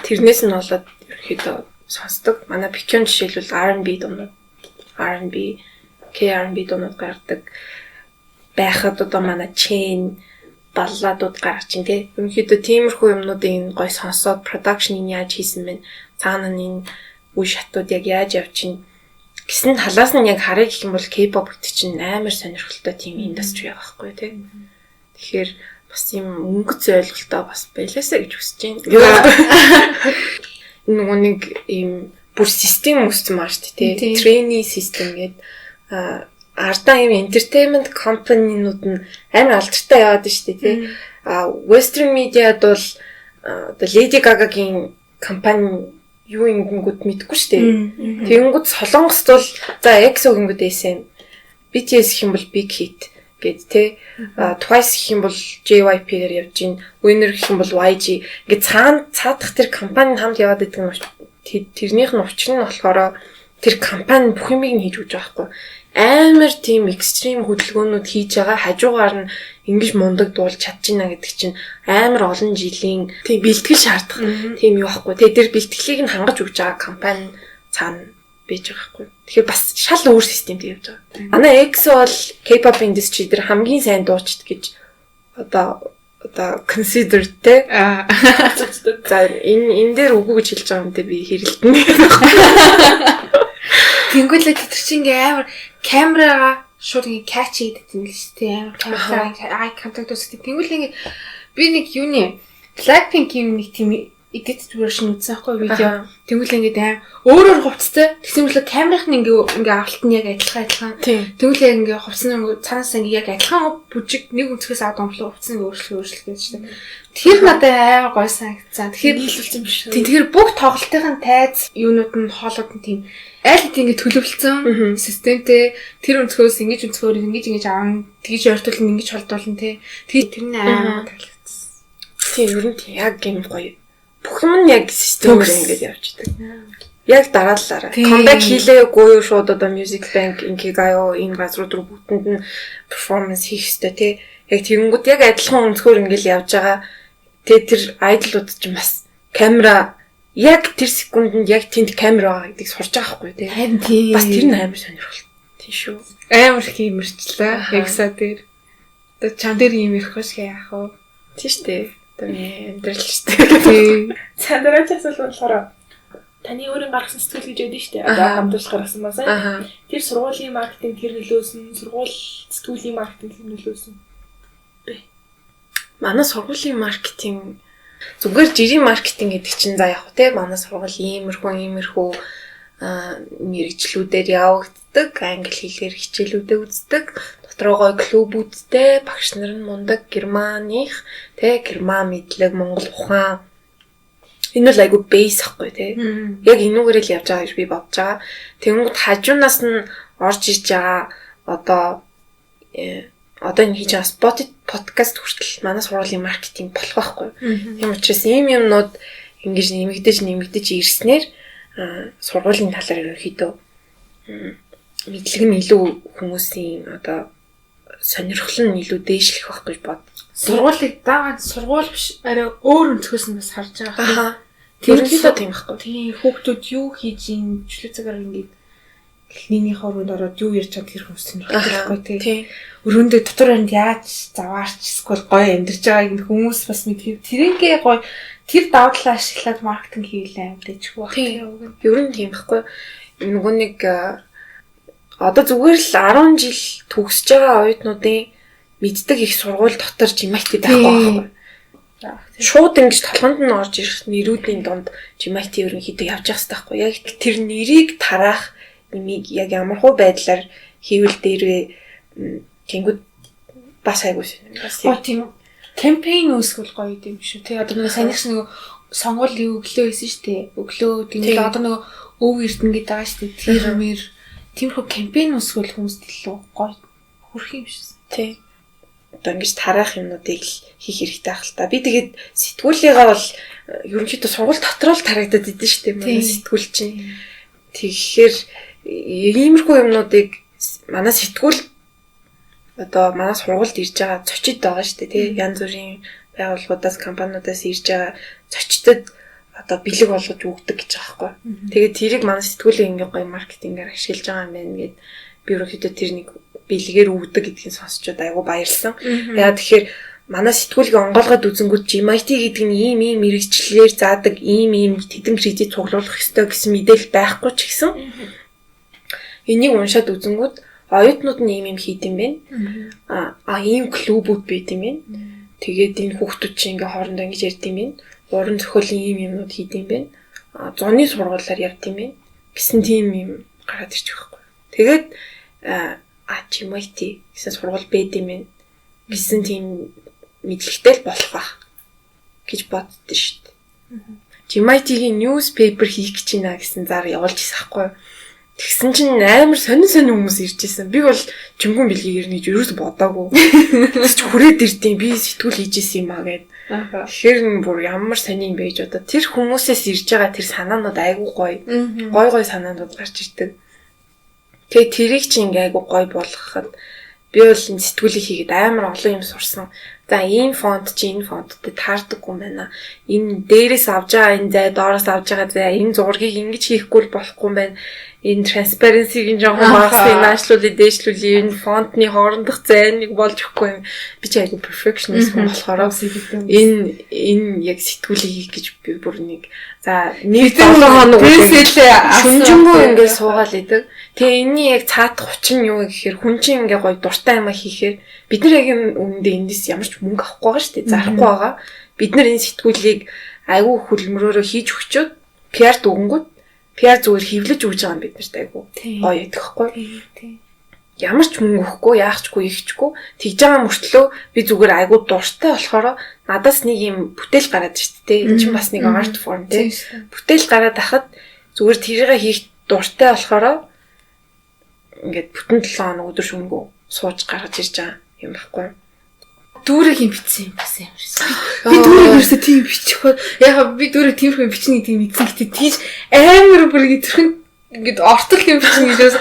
тэрнээс нь болоод ерөөхдөө сонсдог. Манай Baekhyun жишээлбэл R&B дуунууд, R&B, K-R&B дуунууд гаргадаг. Байхад одоо манай Chain балладууд гаргаж чинь тий. Ерөнхийдөө тиймэрхүү юмнуудыг гоё сонсоод production-ийг яаж хийсэн бэ? Цаана нь үе шатууд яг яаж явчихна гэсэн талаас нь яг харъя гэх юм бол K-pop гэдэг чинь амар сонирхолтой тийм индастри байгаа байхгүй тий. Тэгэхээр бас юм өнгөц ойлголтоо бас байлаасаа гэж хүсэж байна. Нөгөө нэг ийм бүр систем үүссэн маа шүү дээ тий. Trainee system гэдэг ардаа ийм entertainment company-нууд нь амар алдартай яваад шүү дээ тий. Western media-д бол одоо Lady Gaga-гийн компани юу ингэнгүүд мэдгүй шүү дээ. Тэгэнгүүт Солонгост бол за EXO гингүүд SM, BTS гэх юм бол Big Hit гэд те. Twice гэх юм бол JYP-гээр явж гин, Winner гэх юм бол YG. Ингээд цаадах тэр компани хамт яваад байдаг юм. Тэрнийх нь учир нь болохоор тэр компани бүх юмыг нь хийж өгч байгаа байхгүй. Амар тийм экстрим хөдөлгөөнүүд хийж байгаа хажуугаар нь ингэж мундаг дуулж чадчихна гэдэг чинь амар олон жилийн тийм бэлтгэл шаардах тийм юу байхгүй. Тэгээ тэр бэлтгэлийг нь хангаж өгч байгаа компани цаана байж байгаа байхгүй. Тэгэхээр бас шал өөр системтэй явж байгаа. Манай EXO бол K-pop industry дээр хамгийн сайн дуучид гэж одоо consider те. За энэ дээр үгүй гэж хэлж байгаа юм те би хэрэлдэн. Тэнгүүлээ тэр чинь ингээ амар камераа шууд ингээ catch хийдэг юм л шүү дээ. Амар камераа eye contact үүсгдэг. Тэнгүүлээ ингээ би нэг юуны Blackpink-ийн нэг тийм edit version үзсэн байхгүй видео. Тэнгүүлээ ингээ аим өөрөөр хувцастай. Тэгсэн мэт камерын ингээ авалт нь яг адилхан. Тэнгүүлээ ингээ хувцас нь цаанаас ингээ яг адилхан бүжиг нэг өнцгөөс аваад омлоо хувцас нь өөрчлөлт гэж шүү дээ. Тэр надад амар гоё санагдсан. Тэгэхээр нийлүүлсэн биш. Тэгэхээр бүх тоглолтын тайз юунууд нь хоолууд нь тийм аль хэдийн ингээ төлөвлөсөн системтэй тэр өнцгөөс ингэж аавн тэгж ойртуулна ингэж холдуулна те. Тэр нь амар таалагдсан. Тийм ер нь яг юм гоё. Бүх юм нь яг системээр ингэж явж идэг. Яг дараалалаараа. Comeback хийлээгүй юу шууд одоо Music Bank, Inkigayo энэ газрууд руу бүгдэнд нь performance хийх хэрэгтэй те. Яг тэгэнгүүт яг адилхан өнцгөр ингээл явж байгаа. Тэгээ тэр айдлууд ч бас камера яг тэр секундэд яг тэнд камера байгаа гэдгийг сурч байгаа хгүй тий. Харин тий. Бас тэр нь амар сонирхолтой тий шүү. Амар их юм ирчлээ. Ягса дээр. Одоо чам дээр юм ирэх биш яах вэ? Тий штэ. Одоо амьдрал штэ. Тий. Сандараач асуулахаар таны өөрийн гаргасан сэтгэл гэж байдаг штэ. Одоо хамтарч гаргасан ба сайн. Тэр сургуулийн маркетинг тэр нөлөөсөн, сургууль сэтгүүлийн маркетинг тэр нөлөөсөн. Манай сургуулийн маркетинг Зүгээр жирийн маркетинг гэдэг чинь за яг хөө те манай сургууль иймэрхүү мэрэгчлүүдээр явагддаг, англи хэлээр хичээлүүдэд үздэг, дотроо гой клубүүдтэй багш нар нь мундаг германых те герман мэдлэг, монгол ухаан энэ л айгу бейс ахгүй те. Яг энүүгээр л явж байгаа гэж би бодож байгаа. Тэнгүүд хажуунаас нь орж ирж байгаа одоо энэ хийж байгаа подкаст хүртэл манай сургуулийн маркетинг болох байхгүй. Тийм учраас ийм юмнууд ингэж нэмэгдэж ирснээр сургуулийн талаар ерөнхийдөө мэдлэг нь илүү хүмүүсийн одоо сонирхол нь илүү дээшлэх байх гэж бод. Сургуулийг дагаад сургууль биш арай өөр өнцгөөс нь бас харж байгаа. Тэрнээсээ тийм байхгүй. Тийм хүүхдүүд юу хийж ийн чөлөө цагаар ингэж эхнийний хорвонд ороод юу ярьж байгаа тэр хүмүүс сонирхолтой тийм. Өрөөндөө доторанд яаж заваарч эсвэл гоё амьдарч байгааг хүмүүс бас мэдээ. Тэрингээ гоё тэр давдлаа ашиглаад маркетинг хийлээ амтайчгүй байх. Тийм. Ер нь тийм байхгүй. Нөгөө нэг одоо зүгээр л 10 жил төгсөж байгаа оюутнуудын мэддэг их сургууль дотор жимайт байхгүй байхгүй. Шууд ингэж толгонд нь орж ирэх нэрүүдийн дунд жимайт ерөнхийдөө явж явах хэрэгтэй байхгүй. Яг тэр нэрийг тараах нэмийг яг ямархуу байдлаар хийвэл дээрвээ тэнгууд бас айгуус юм байна. Тийм кампайн үүсгэл гоё юм шүү. Тэ одоо нэг санийхс нэг сонгуулийн өглөө хийсэн шүү дээ. Өглөө тийм одоо нэг өв эрдэнэ гэдэг байгаа шүү дээ. Тэр тиймэрхүү кампайн үүсгэл хүмүүст илүү гоё хүрх юм шүү. Тийм. Одоо ингэж тараах юмнуудыг хийх хэрэгтэй байх л та. Би тэгээд сэтгүүлийнхаа бол ерөнхийдөө сургууль дотор л тарагдаад идэв шүү дээ. Манай сэтгүүл чинь. Тэгэхээр иймэрхүү юмнуудыг манай сэтгүүл одоо манай сургуульд ирж байгаа зочид байгаа шүү дээ тий. Янз бүрийн байгууллагуудаас компаниудаас ирж байгаа зочдод одоо бэлэг болгож өгдөг гэж байгаа байхгүй. Тэгээд тэрийг манай сэтгүүлийн ингээ гоё маркетингээр ашиглаж байгаа юм байна гэд би өөрөөдөө тэр нэг бэлгээр өгдөг гэдгийг сонсчод айгу баярлсан. Яа тэгэхээр манай сэтгүүлийг онгоолгоод үзэнгүүт GMIT гэдэг нь ийм мэрэгчлэлээр заадаг ийм тэдэн кредит цуглуулах ёстой гэсэн мэдээлэл байхгүй ч гэсэн энийг уншаад үзэнгүүт оюутнууд нь ийм хийд юм байна. Ийм клубүүд байд юм байна. Тэгээд энэ хүүхдүүд чинь ингээ хоорондоо ингэж ярьд юм байна. Уран зохиолын ийм юмнууд хийд юм байна. Зуны сургуулиар явд юм байна. Гэсэн тийм юм гараад ирчих байхгүй. Тэгээд GMIT гэсэн сургууль байд юм байна. Гэсэн тийм мэдлэгтэй л болох байх гэж боддоо шүү дээ. GMIT-ийн newspaper хийх гэж байна гэсэн зар явуулж ирсэн байхгүй. Тэгсэн чинь амар сонин хүмүүс ирж исэн. Би бол чимгүн бэлгийг ирнэ гэж юус бодоагүй. Тэгж хүрээд ирдیں۔ Би сэтгүүл хийж исэн юм аа гэд. Тэгэхээр бүр ямар сонин байж одоо тэр хүмүүсээс ирж байгаа тэр санаанууд айгүй гоё. Гой санаанууд гарч ирдэг. Тэгээ тэрийг чи ингээ айгүй гоё болгоход би бол энэ сэтгүүлийг хийгээд амар олон юм сурсан. За ийм фонт чи энэ фонттой таардаггүй юм байна. Энэ дээрээс авж байгаа энэ зай, доороос авж байгаа зай, энэ зургийг ингэж хийхгүй болохгүй юм байна. Энэ transparency-гийн жоохон багасыг наашлуулъя, дээшлүүлъя. Энэ фонтны хоорондох зайныг болж өгөхгүй юм. Би ч айгүй perfectionist болохоор энэ яг сэтгүүлийг хийх гэж би бүр нэг за нэг 7 хоног шүнжэнгөө ингээд суугаал идэг. Тэгээ энэний яг цаадах хүчин юу гэхээр хүн чинь ингээ гоё дуртай юм а хийхээр бид нар яг үүндээ эндээс ямар ч мөнгө авахгүй байгаа шүү дээ. Зарахгүй байгаа. Бид нар энэ сэтгүүлийг айгүй хөлмөрөөрөө хийж өгчөөд PR дүгэнгүүт PR зүгээр хевлэж өгж байгаа юм бид нарт айгүй гоё яддаг хгүй. Ямар ч мөнгө өгөхгүй, яахчгүй, ихчгүй тэгж байгаа мөртлөө би зүгээр айгүй дуртай болохоор надаас нэг юм бүтээл гараад шүү дээ. Энэ чинь бас нэг art form тий. Бүтээл гараад ахад зүгээр тэрийгээ хийх дуртай болохоор ингээд бүтэн 7 хоног өдөр шөнөгүй сууж гаргаж ирж байгаа юм байхгүй. Дүүрэг юм бичсэн юм бас ямарсан. Би дүүрэг ерөөсөө тийм бичих бод. Яг би дүүрэг тиймэрхүү бичний тийм мэдсэн гэдэг тийж амар бүр тэрхэн ингээд ортол юм бичсэн гэж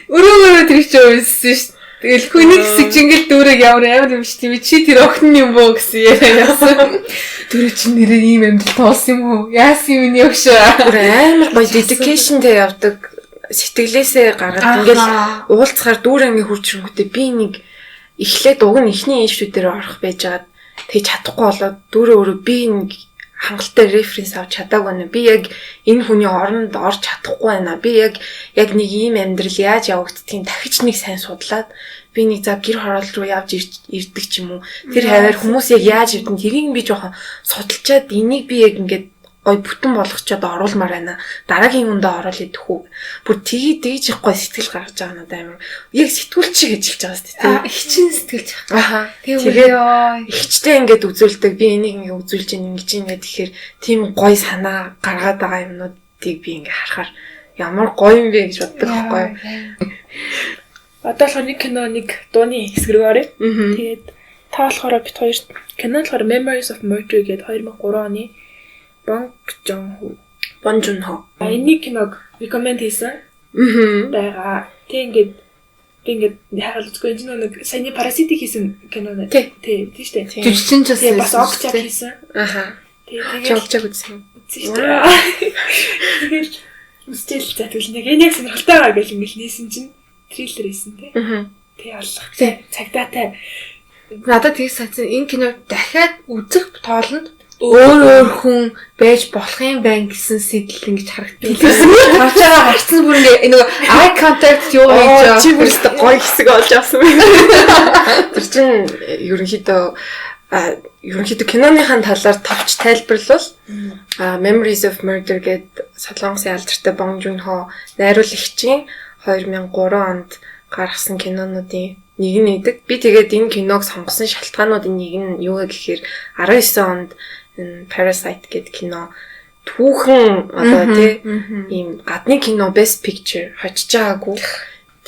өрөөгөө тэр чинь унссан шүү. Тэгэл хүний хэсэг чинь ингээд дүүрэг ямар юм биш тийм чи тэр охин юм бөө гэсэн яасан. Дүүрэг чинь нэрээ ийм амьдрал туулсан юм уу? Яасан юм нэг шээ. Бүр амар гоё dedicationтэй явдаг. Сэтгэлээсээ гараад ингээл уулзахаар дүүрээ ингээ хурж ирэнгүүтээ би нэг эхлээд уг нь эхний институт дээр орох байжгаад тэгж чадахгүй болоод дүүрээ өөрөө би нэг хангалттай референс авч чадаагүй байна. Би яг энэ хүний оронд орж чадахгүй байна. Би яг нэг ийм амьдрал яаж явагддгийг дахиж нэг сайн судлаад би нэг за гэр хороол руу явж ирдэг ч юм уу. Тэр хаваар хүмүүс яг яаж ирдэн тэрийг би жоохон судалчаад энийг би яг ингээд гой бүтэн болгочоод оруулмаар байна. Дараагийн үндэ оруулаад идэх үү. Бүр тэгж их гой сэтгэл гаргаж байгаа надад амар. Яг сэтгүүлч шиг ажиллаж байгаа сте. Ихчин сэтгэлж байгаа. Тэгээд ихчтэй ингээд үзүүлдэг. Би энийг ингээд үзүүлж ингэж ингээд тэгэхээр тийм гой санаа гаргаад байгаа юмнуудыг би ингээд харахаар ямар гоё юм бэ гэж боддог байхгүй юу. Одоо болохоор нэг кино нэг дууны хэсэг рүү оръё. Тэгээд та болохоор бит хоёр кино болохоор Memories of Murder гэдэг 2003 оны Bong Joon-ho. Энийг киног recommend хийсэн. Бага. Тэг ингээд хараад үзгүй энэ нэг саяны Parasite хийсэн кино нэ. Тий, тийш дээ. Жүжигчин ч бас Okja хийсэн. Тэгээд Okja үзсэн. Тэгээд үстэл за тэгвэл нэг энэ яг сонирхолтой байгаа гэж ингээд нээсэн чинь триллер хийсэн тий. Тэг аллах. Цагдаатай. Надад тийг сацсан энэ кино дахиад үзэх тоолонд өөр хүн байж болох юм байна гэсэн сэтэл ингэж харагдсан. Харж байгаа харцсан бүр ингээ нэг eye contact юу гэж чи бүрстэ гоё хэсэг олж авсан байна. Тэр чинь ерөнхийдөө киноныхаа талаар товч тайлбарлал Memories of Murder гэдэг Солонгосын алдартай Bong Joon-ho найруулагчийн 2003 онд гаргасан кинонуудын нэг нь байдаг. Би тэгээд энэ киног сонгосон шалтгаануудын нэг нь юу гэхээр 19 онд Parasite гэдэг кино түүхэн одоо ийм гадны кино Best Picture хочж байгаагүй.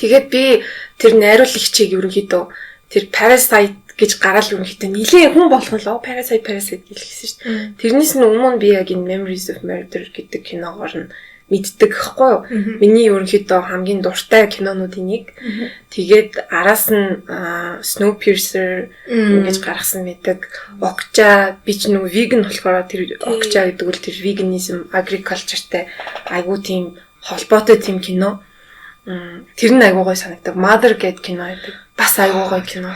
Тэгээд би тэр найруулагчийг ерөнхийдөө тэр Parasite гэж гараал ерөнхийдөө нилээн хүн болгонлоо Parasite гэж хэлсэн шүү дээ. Тэрнээс нь өмнө би яг энэ Memories of Murder гэдэг киногоор нь мэддэг гэхгүй юу. Миний ерөнхийдөө хамгийн дуртай кинонуудын нэг. Тэгээд араас нь Snowpiercer ингэж гаргасан мэдэг. Okja би ч нэг vegan болохоор тэр Okja гэдэг үл тэр veganism agricultureтэй айгуу тийм холбоотой тийм кино. Тэр нь айгуу гоё санагдав. Mother гэдэг кино байдаг. Бас айгуу гоё кино.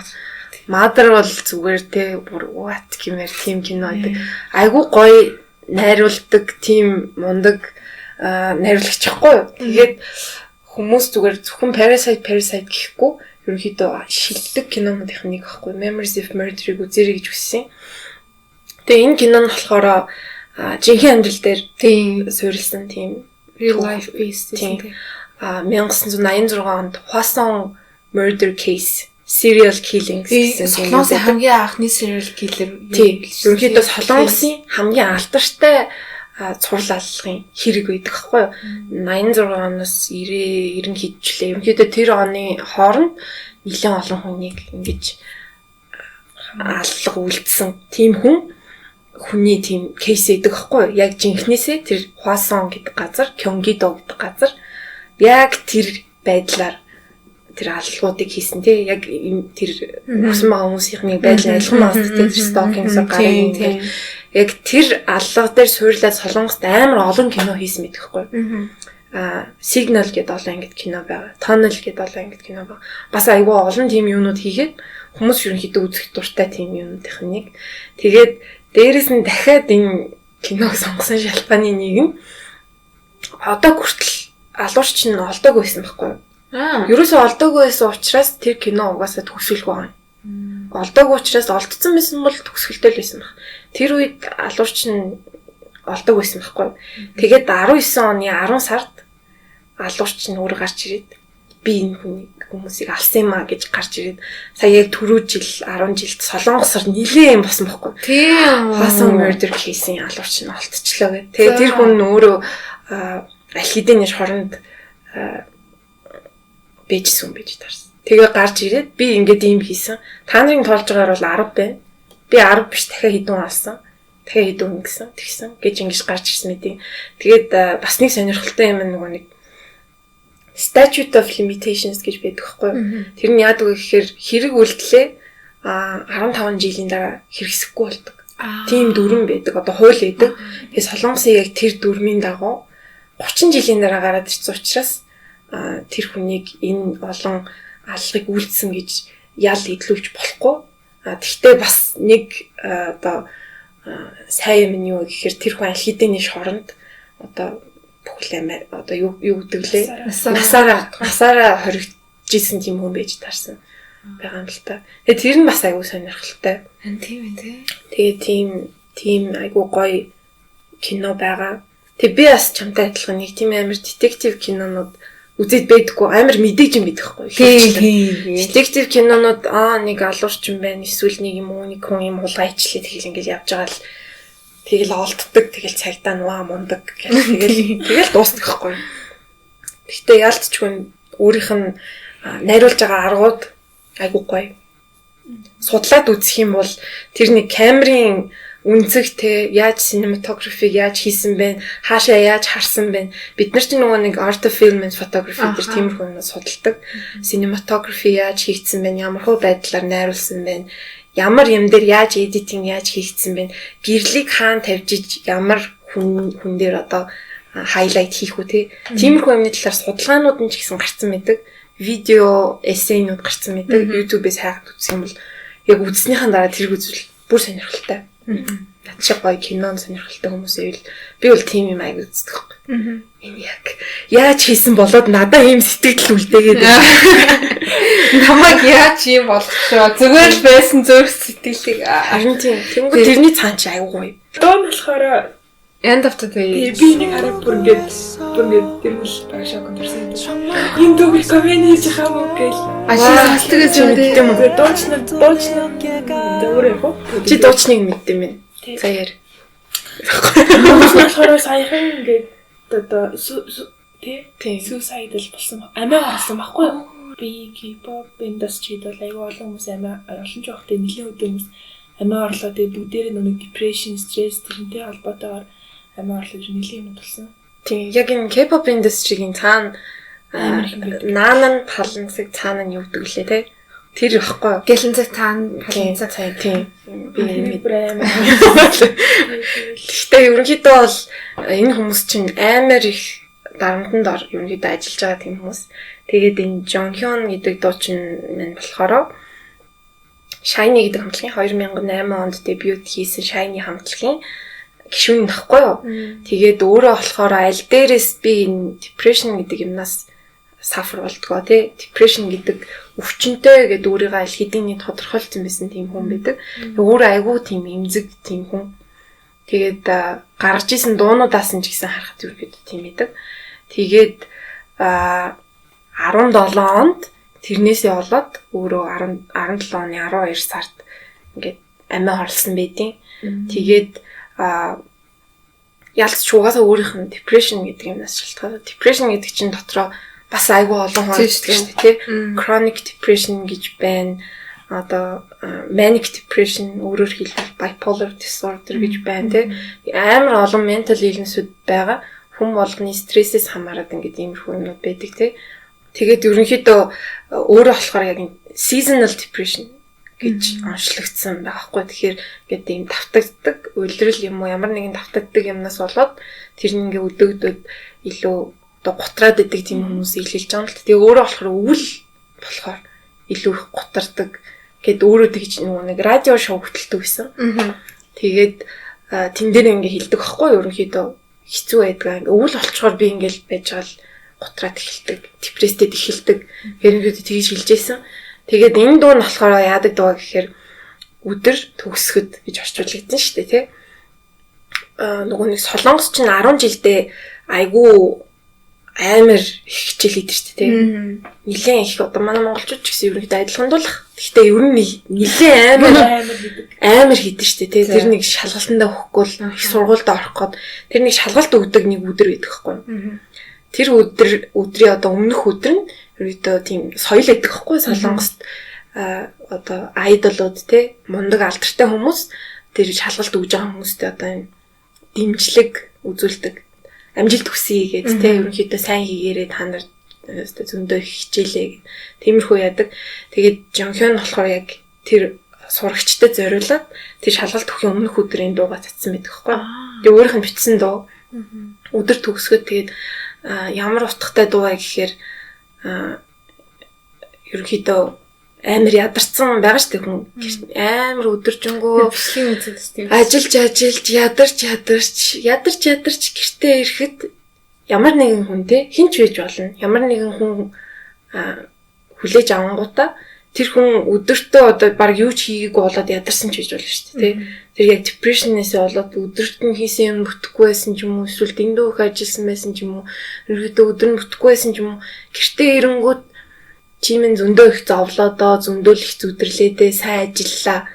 Mother бол зүгээр те бүр what гэмээр тийм кино байдаг. Айгуу гоё найруулдаг тийм мундаг найруулагч ихгүй юу. Тэгээд хүмүүс зүгээр зөвхөн Parasite гэхгүй ерөнхийдөө шилдэг кинонуудын нэг ихгүй Memories of Murder-ыг үзэрэй гэж хүссэн. Тэгээ энэ кино нь болохоор жинхэнэ амьдрал дээр тийм суурилсан тийм real life based тийм 1986 онд Hwaseong Murder Case Serial Killings гэсэн Солонгосын хамгийн анхны serial killer тийм ерөнхийдөө Солонгосын хамгийн алдартай цуврал аллагын хэрэг байдаг байхгүй юу. 86 оноос 90 хийжлээ. Ерөнхийдөө тэр оны хооронд нэлээд олон хүнийг ингэж аллах үлдсэн тийм хүний тийм кейс байдаг байхгүй юу. Яг жинхнээсээ тэр Hwaseong гэдэг газар, Gyeonggi-do гэдэг газар яг тэр байдлаар тэр аллагуудыг хийсэн тий. Яг тэр хүссэн байгаа хүмүүсийн байдлаар айлхан маст тэр stalking-с гараад яг тэр аллага дээр суурлаад Солонгост амар олон кино хийсэн мэт гэхгүй. Signal гэдэг олон ангид кино байгаа. Tunnel гэдэг олон ангид кино байгаа. Бас айгүй олон тийм юмнууд хийгээд хүмүүс ерөнхийдөө үзэх дуртай тийм юмнуудын нэг. Тэгээд дээрэс нь дахиад энэ киног сонгосон шалтгааны нэг нь одоо хүртэл алуурч нь олдог байсан байхгүй юу? Ерөөсөө олдоогүй байсан учраас тэр кино угаасаа төгсгөлгүй байна. Олдоогүй учраас олдсон байсан бол төгсгөлтэй л байсан баг. Тэр үед алуурч нь олдог байсан байхгүй. Тэгээд 19 оны 10 сард алуурч нь өөр гарч ирээд би энэ хүмүүсийг алсан юм а гэж гарч ирээд сая яг түрүү жил 10 жилд Солонгосоор нилээн юм болсон байхгүй. Тийм. Hwaseong Murder Case-ийн алуурч нь олдчихлоо гэх. Тэгээд тэр хүн өөрөө аль хэдийн хоронд бэжсэн байж таарсан. Тэгээ гарч ирээд би ингээд ийм хийсэн. Та нарын тоолж байгаагаар бол 10 байна. Би 10 биш дахиад хэдэн алсан. Дахиад хэдэн гэсэн. Тэгсэн. Гэж ингэж гарч ирсэн мэт. Тэгээд бас нэг сонирхолтой юм нөгөө нэг Statute of Limitations гэж байдаг байхгүй юу? Тэр нь яадаг вэ гэхээр хэрэг үйлдэлээ 15 жилийн дараа хэрэгсэхгүй болдог. Тийм дүрм байдаг. Одоо хууль байдаг. Тэгээ Солонгосын яг тэр дүрмийн дагуу 30 жилийн дараа гараад ирсэн учраас тэр хүнийг энэ олон аллагыг үйлдсэн гэж ял идлүүлж болохгүй. Тэгтээ бас нэг одоо сайн юм нь юу гэхээр тэр хүн аль хэдийн шоронд одоо бүхэл одоо юу гэдэг лээ насаараа хоригдчихсэн тийм хүн байж таарсан байгаа юм л та. Тэгээ тэр нь бас айгүй сонирхолтой. Тийм ээ тий. Тэгээ тийм айгүй гоё кино байгаа. Тэгээ би бас чамтай адилхан нэг тийм амар детектив кинонууд үзээд байдаггүй амар мэдээж юм байдаг хгүй. Тийм. Детектив кинонууд нэг алуурчин байна эсвэл нэг юм уу нэг хүн юм хулгайчлаа тэгэл ингээл явж байгаа л тэгэл олддог тэгэл цагдаа нуаа мундаг тэгэл дуустдаг хгүй. Гэхдээ яалтчгүй өөрийнх нь найруулж байгаа аргууд айгүй гоё. Судлаад үзэх юм бол тэр нэг камерын үнцэг те яаж cinematography яаж хийсэн бэ? Хаашаа яаж харсан бэ? Бид нар ч нөгөө нэг art of film and photography гэх тиймэрхүү юмнаас судалдаг. Cinematography яаж хийгдсэн бэ? Ямар хөө байдлаар найруулсан бэ? Ямар юм дээр яаж editing яаж хийгдсэн бэ? Гэрлийг хаана тавьж ямар хүн дээр одоо highlight хийх үү те? Тиймэрхүү юмны талаар судалгаанууд нь ч гэсэн гарцсан байдаг. Видео эссейнууд гарцсан байдаг. YouTube-ээс хайгаад үзэх юм бол яг үзснийхэн дараа тэрг үзвэл бүр сонирхолтой. Над шиг гоё кинон сонирхолтой хүмүүс ивэл би бол тийм юм аяг үздэг байхгүй. Энэ яг яаж хийсэн болоод надад ийм сэтгэл үлдээгээд намайг яаж юм болгочихоо зүгээр л байсан зүрх сэтгэлийг харин тийм. Тэнгүү тэрний цаан чи аяг гоё. Дон болохоор end of the day. Би нэг хараа бүр ингээд тэрмэл багшаа контрсэн. Ийм дүүг комеди хийж байгаа юм гээл. Ашиг сонсдогоос үүдээ. Дуучнаа дөөр яг. Чи дуучныг мэддэм бэ? Саяар. Болохоор саяхан ингээд одоо suicidal болсон. Амиа гарсан байхгүй юу? Би K-pop industry-д бол аюу олон хүмүүс амиа олон ч явахтай нэлээд өдөр хүмүүс амиа орлоо. Тэгээ бүгдээрээ нэг depression, stress тэрнтэй холбоотойгоор амиа орлоо нэлээд юм болсон. Тийм яг энэ K-pop industry-гийн цаана наанан паланцыг цаана нь юу гэдэг лээ те? Тэр ихгүй гэлэнцэг цаана паланцаг сайн тийм би брэм. Гэхдээ ерөнхийдөө бол энэ хүмүүс чинь амар их дарамтанд ор ерөнхийдөө ажиллаж байгаа тийм хүмүүс. Тэгээд энэ Jonghyun гэдэг дуучин мэн болохоор Shiny гэдэг хамтлагийн 2008 онд дебют хийсэн Shiny хамтлагийн гишүүн нөхгүй юу. Тэгээд өөрөө болохоор аль дээрээс би энэ depression гэдэг юмнаас suffer болдгоо тий. Depression гэдэг өвчнөд гэдэг өөрийгөө аль хэдийн тодорхойлсон байсан тийм хүн байдаг. Өөрөө айгүй тийм эмзэг тийм хүн. Тэгээд гаргаж исэн дуунуудаас нь ч гэсэн харахад үргэлж тийм байдаг. Тэгээд 17 онд тэрнээсээ болоод өөрөө 17 оны 12 сард ингээд амиа хорлсон байдیں۔ Тэгээд ялц чугаасаа өөрийнх нь depression гэдэг юмнаас шалтгаалаад depression гэдэг чинь дотроо бас айгүй олон хүн байдаг шүү дээ тий. Chronic depression гэж байна. Одоо manic depression өөрөөр хэлбэл bipolar disorder гэж байна тий. Амар олон mental illness-үүд байгаа. Хүн болгоны стрессээс хамаарат ингээд иймэрхүү юмнууд байдаг тий. Тэгээд ерөнхийдөө өөрөө болохоор яг seasonal depression гэж онцлогдсон байхгүй. Тэгэхээр ингээд ийм давтагддаг үйлрэл юм уу ямар нэгэн давтагддаг юмнаас болоод тэр нь ингээд өдөөгдөд илүү одоо гутраад идэг тийм хүмүүс илэлж байгаа юм л. Тэгээ өөрөө болохоор өвөл болохоор илүү их гутардаг гэд өөрөө тэгж нэг радио шоу хөтэлдэг байсан. Тэгээд тэн дээр ингээд хэлдэг байхгүй ерөнхийдөө хэцүү байдаг. Ингээд өвөл болчоор би ингээд байж байгаа л гутраад эхэлдэг, депресстэд эхэлдэг. Ерөнхийдөө тэгж хэлжсэн. Тэгээд энэ дуу нь болохоор яадаг дуу гэхээр өдөр төгсгöd гэж орчуулагдсан шүү дээ тий. Нөгөө нэг Солонгос чинь 10 жилдээ айгүй амар их хичээл хийдэг шүү дээ тий. Нилээн их одоо манай монголчууд ч гэсэн ерөнхийдөө адилхан дуулах. Гэхдээ ер нь нилээн амар хийдэг шүү дээ тий. Тэр нэг шалгалтандаа өгөхгүй л их сургуульд орох гээд тэр нэг шалгалт өгдөг нэг өдөр байдаг байхгүй. Тэр өдрийн одоо өмнөх өдөр нь ерөөдөө тийм соёл гэдэг хэвгүй Солонгост одоо айдолууд те мундаг алдартай хүмүүс тэр шалгалт өгж байгаа хүмүүстээ одоо энэ дэмжлэг үзүүлдэг амжилт хүсье гэдэг те ерөнхийдөө сайн хийгээрээ та нар зөндөө хичээлээ тиймэрхүү яадаг. Тэгээд Jonghyun болохоор яг тэр сурагчдад зориулаад тэр шалгалт өгөхийн өмнөх өдрийн дуугаа татсан байдаг хэвгүй. Тэгээ өөрийнх нь бичсэн дуу өдөр төгсгöd тэгээд ямар утгатай дуу вэ гэхээр ерөнхийдөө амар ядарсан байгаа штэ хүн. Амар өдөржингөө бичлэгийн үзэд тийм. Ажиллаж ядарч гэртээ ирэхэд ямар нэгэн хүн те хинч байж болно. Ямар нэгэн хүн хүлээж авангуудаа тэр хүн өдөртөө одоо баг юу ч хийгээгүй болоод ядарсан ч гэж болно шүү дээ. Тэр яг depression-ээс болоод өдөрт нь хийсэн юм бүтэхгүй байсан ч юм уу, эсвэл дэндүү их ажилласан байсан ч юм уу, ерөөдөө өдөр нь бүтэхгүй байсан ч юм уу, гэртээ ирэнгүүт чимэн зөндөө их зовлоодоо, зөндөө их зүдэрлээдээ сайн ажиллаа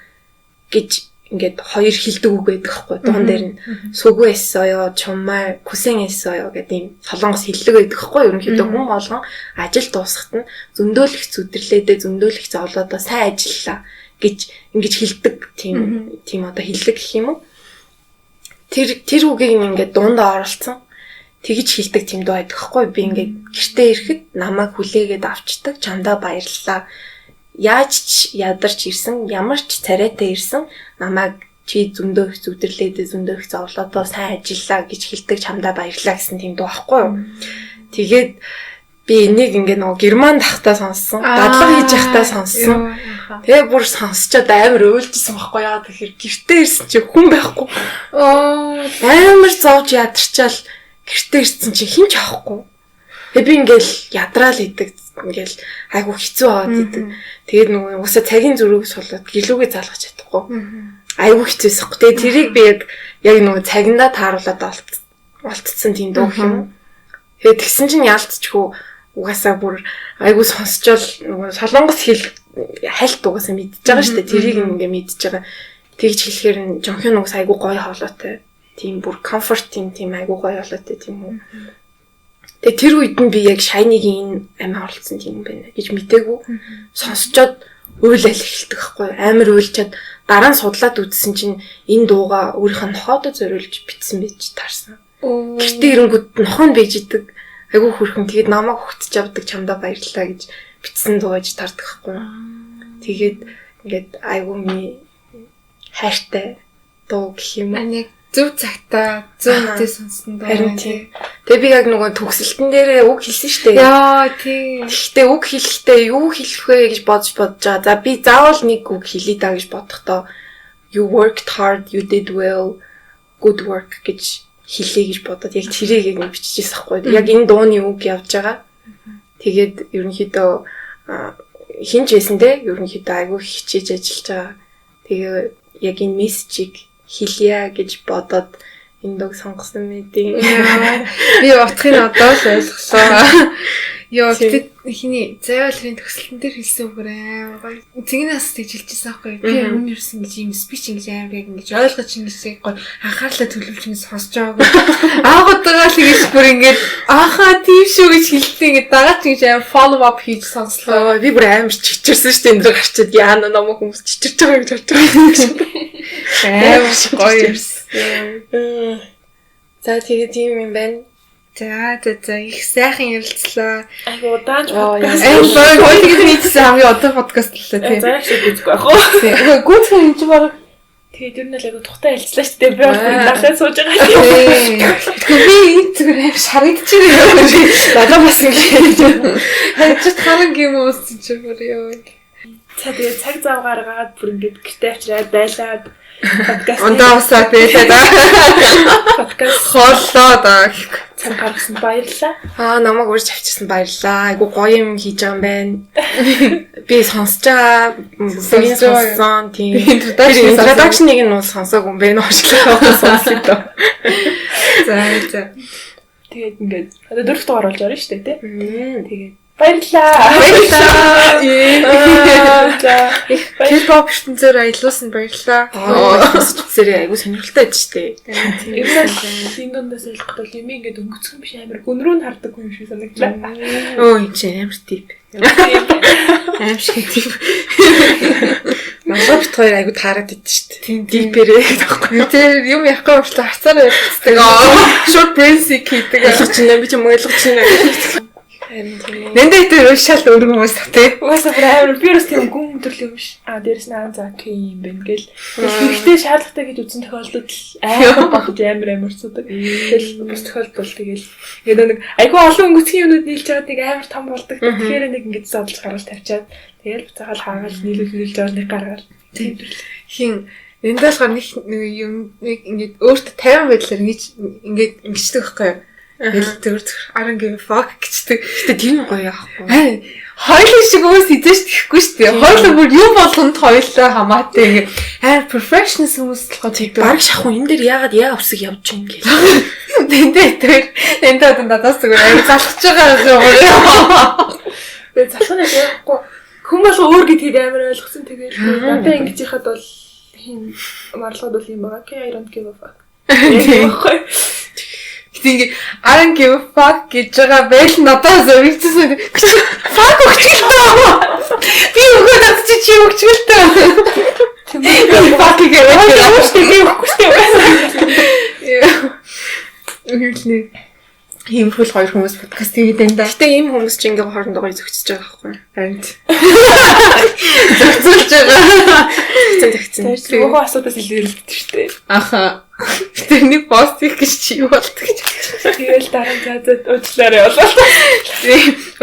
гэж ингээд хоёр хилдэг үг байдаг хгүй. Дуун дээр нь сүгүү эссоё, чумаа, күсэн эссоё гэдэг ийм солонгос хиллэг байдаг хгүй. Ерөнхийдөө хүн болгон ажил дуусахад нь зөндөөлөх зүдэрлээдээ зөндөөлөх зовлоодоо сайн ажиллаа гэж ингэж хилдэг тийм одоо хиллэг гэх юм уу. Тэр үгийг ингээд дундаа оруулсан. Тэгж хилдэг тийм дуу байдаг хгүй. Би ингээд гэртээ ирэхэд намайг хүлээгээд авчдаг, чамдаа баярлалаа. Яаж ч ядарч ирсэн, ямар ч царайтай ирсэн намайг чи зөндөө их зүдэрлээд зөндөө их зовлоодоо сайн ажиллаа гэж хэлдэг чамдаа баярлалаа гэсэн тийм дуу байхгүй юу. Тэгээд би энийг ингээ нөгөө герман тахтаа сонссон, дадлага хийж явахдаа сонссон. Тэгээ бүр сонсчод амар уйлжсэн байхгүй яа тэгэхээр гэртээ ирсэн чи хүн байхгүй. Амар зовж ядарчаал гэртээ ирсэн чи хин ч авахгүй. Тэгээ би ингээл ядраал идэг ингээл айгу хэцүү аваад идэг. Тэгээд нөгөө уусаа цагийн зөрүүг суулаад гэлүүгээ залгаж чадахгүй. Айгу хэцүүсэхгүй. Тэгээд тэрийг би яг нөгөө цагиндаа тааруулаад олцсон тийм дуу юм. Тэгээд тэгсэн чинь яалтчгүй угаасаа бүр айгу сонсчол нөгөө солонгос хэл хальт угаасаа мэдчихэж байгаа шүү дээ. Тэрийг ингээ мэдчихэж байгаа. Тэгж хэлэхээр нь жонхын угаас айгу гоё хоолойтой. Тийм бүр comfort тийм айгу гоё хоолойтой тийм үү. Тэгээ тэр үед нь би яг Shiny-гийн амиа оролцсон тийм юм байна гэж мтээгүй. Сонсчоод уйлал эхэлдэг байхгүй амар уйлчаад дараа нь судлаад үзсэн чинь энэ дууга өөрийнх нь нохоодо зориулж бичсэн байж таарсан. Гэртээ ирэнгүүт нохоо нь бийж идэг. Айгу хөрхөн тэгээд намайг хөтж авдаг чамдаа баярлалаа гэж бичсэн дуу гэж таардаг байхгүй. Тэгээд ингээд айгу ми хайртай дуу гэх юм. Аник зөв цагтаа зөв үедээ сонссон доо. Харин тийм. Тэгээ би яг нөгөө төгсөлтөн дээрээ үг хэлсэн шүү дээ. Яа тийм. Гэхдээ үг хэлэхдээ юу хэлэх вэ гэж бодож байгаа. За би заавал нэг үг хэлээ даа гэж бодохдоо you worked hard, you did well, good work гэж хэлээ гэж бодоод яг тэрийг яг биччихсэн байхгүй. Яг энэ дууны үг явж байгаа. Тэгээд ерөнхийдөө хинч байсан те ерөнхийдөө айгүй хичээж ажиллаж байгаа. Тэгээ яг энэ мессежийг хэлье гэж бодоод энэ дог сонгосон мэдээ. Би утгыг одоо л ойлголоо. Йоо тэгээд хиний зайлшрын төгсөлтөн дээр хэлсэн үгээр амар гоё. Цэгнээс тэгж хэлчихсэн байхгүй. Би өмнө ирсэн гэж юм спич ингэж амар яг ингэж ойлгож ингэж гоё анхаарлаа төлөвлөж ингэ сонсож байгаагүй. Аагуудгаа л ингэж бүр ингэж ахаа тийм шүү гэж хэлсэн ингэ дагаад ингэж амар follow up хийж сонслоо. Би бүр амар чичирсэн шүү дээ энэ дээр гарчаад яана намайг хүмүүс чичирч байгаа гэж бодож байгаа. Амар гоё ирсэн. За тэгээ тийм юм байна. За их сайхан ярилцлаа. Айгу удаанч подкаст. Гоё тэгээд мэдсэн хамгийн одоо подкаст л тий. За их үзгүй ах уу. Тий. Гүт хүн ч баг тэгээд ер нь л айгу тухтай ярилцлаа шүү дээ. Би бол дахиад сууж байгаа. Би энэ зүгээр амар шаргадчихээ. Надад бас ингэ. Хажууд харан юм уусч чи бүр ёо. Тэгээд цаг зав гаргаад бүр ингэ гэртээ авчираад байлаад подкаст ондоо усаад байлаа. Подкаст хооллоо даа. цаг гаргасан баярлалаа. Намайг урьж авчирсан баярлалаа. Айгу гоё юм хийж байгаа юм байна. Би сонсож байгаа. Сонссон тийм. Introduction-ыг нь сонсоогүй юм байна. Уушлаа сонссон доо. За. Тэгээд ингээд одоо дөрөвт дугаар болж орно шүү дээ, тий. Тэгээд баярлалаа. За. K-pop ертөнцөөр аялуулсан баярлалаа. Зэрэг айгу сонирхолтой байж тээ. Энэ дундаас ойлгоход бол юм ингээд өнгөцөх юм биш амар гүн рүү хардаг юм шиг санагдлаа. Өө чи амар тип. Амар шиг тип. Монголд хоёр айгу таарад идэв шүү дээ. Тийм дипэрээ гэхгүй. Тэр юм яахгүй болтой хацаараа ярьдаг. Short brain sick гэдэг. Ойлгож байна би ч юм ойлгож байна. Нэндээ тэр шал өөр хүмүүс тээ. Угаасаа амар би бас тийм гүн төрлийн юм биш. Дээрэс нь за юм байна гэл. Гэхдээ шаардлагатай гэж үзсэн тохиолдолд амар багж амар цудаг. Тэгэл бас тохиолдол тэгэл ингээд нэг айгүй олон өнгөцгийн юмнууд нийлж байгаад нэг амар том болдог. Тэгэхээр нэг ингэж зодлож гаргаж тавьчаад тэгэл буцаагаал хаагаал нийлүүлж байгаа нэг гаргаал. Тийм хин энд болохоор нэг юм нэг ингээд өөртөө 50 байдлаар ингээд ингэждэг байхгүй юу? Тэгэл тэр I don't give a fuck гэжтэй. Гэтэ тийм гоё яахгүй. Хоёул шиг өөс идэж тэхгүй шүү дээ. Хоёул бүр юу болгонд хоёулаа хамаатай ингээд perfectionist хүмүүс болохоор тэгдэг. Бараг шахуу энэ дээр яа усыг явж чинь гэх. Энд надаас зүгээр аяа залхаж байгаа юм. Тэгээ залхана яахгүй. Хүн болго өөр гэдгийг амар ойлгосон тэгээд надад ингэж яхад бол хин марлахад бол юм байгаа. I don't give a fuck. Гэтэ I don't give a fuck гэж байгаа байл надаас өвчсөн. Fuck өгчлөө. Би өгөөд чи өгчлөө. Тийм fuck гэвэл ийм фул хоёр хүмүүс подкаст хийгээд байна да. Гэтэ ийм хүмүүс ч ингээ хоорондоо зөгцөж байгаа байхгүй. Харин. Зөгцөж байгаа. Зөгцөн. Нөгөө асуудаас илэрэлдэж штэ. Аха. Тэрний пост хийх гэж чи юу болт гэж. Тэгэл дараа нь заад уучлаарай болоо.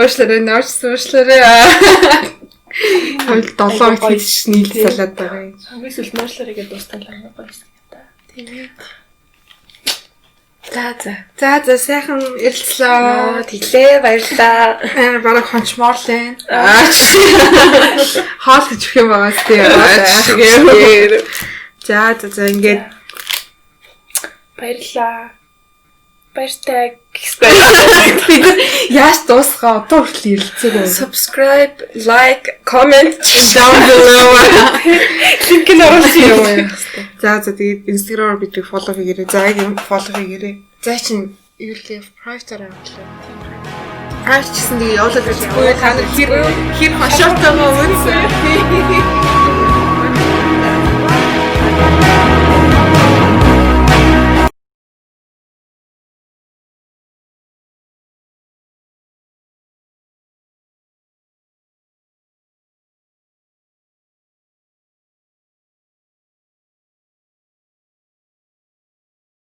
Уучлаарай. Хойл 7 хийж нийлж салаад байгаа юм. Хамгийн сүүлд уучлаарай гэж дуусталаа гоё юм да. Тийм ээ. За сайхан ярилцлаа. Тэглээ баярлалаа. Бараг хончмоорлээ. Хаал гэж өгөх юм байгаа сте. За ингээд баярлалаа. Баяртай. Бид яаж дуусгаа одоо хүртэл ярилцаагүй. Subscribe, like, comment down below. Линк нь оруулъя. За тэгээд Instagram-аар бидийг follow хийгээрэй. За яг follow хийгээрэй. За чин юу л private-аар авчлаа. Private гэсэн тэгээд явуулаад үзгүй. Та нар хэр хошоотойгоо үзсэн.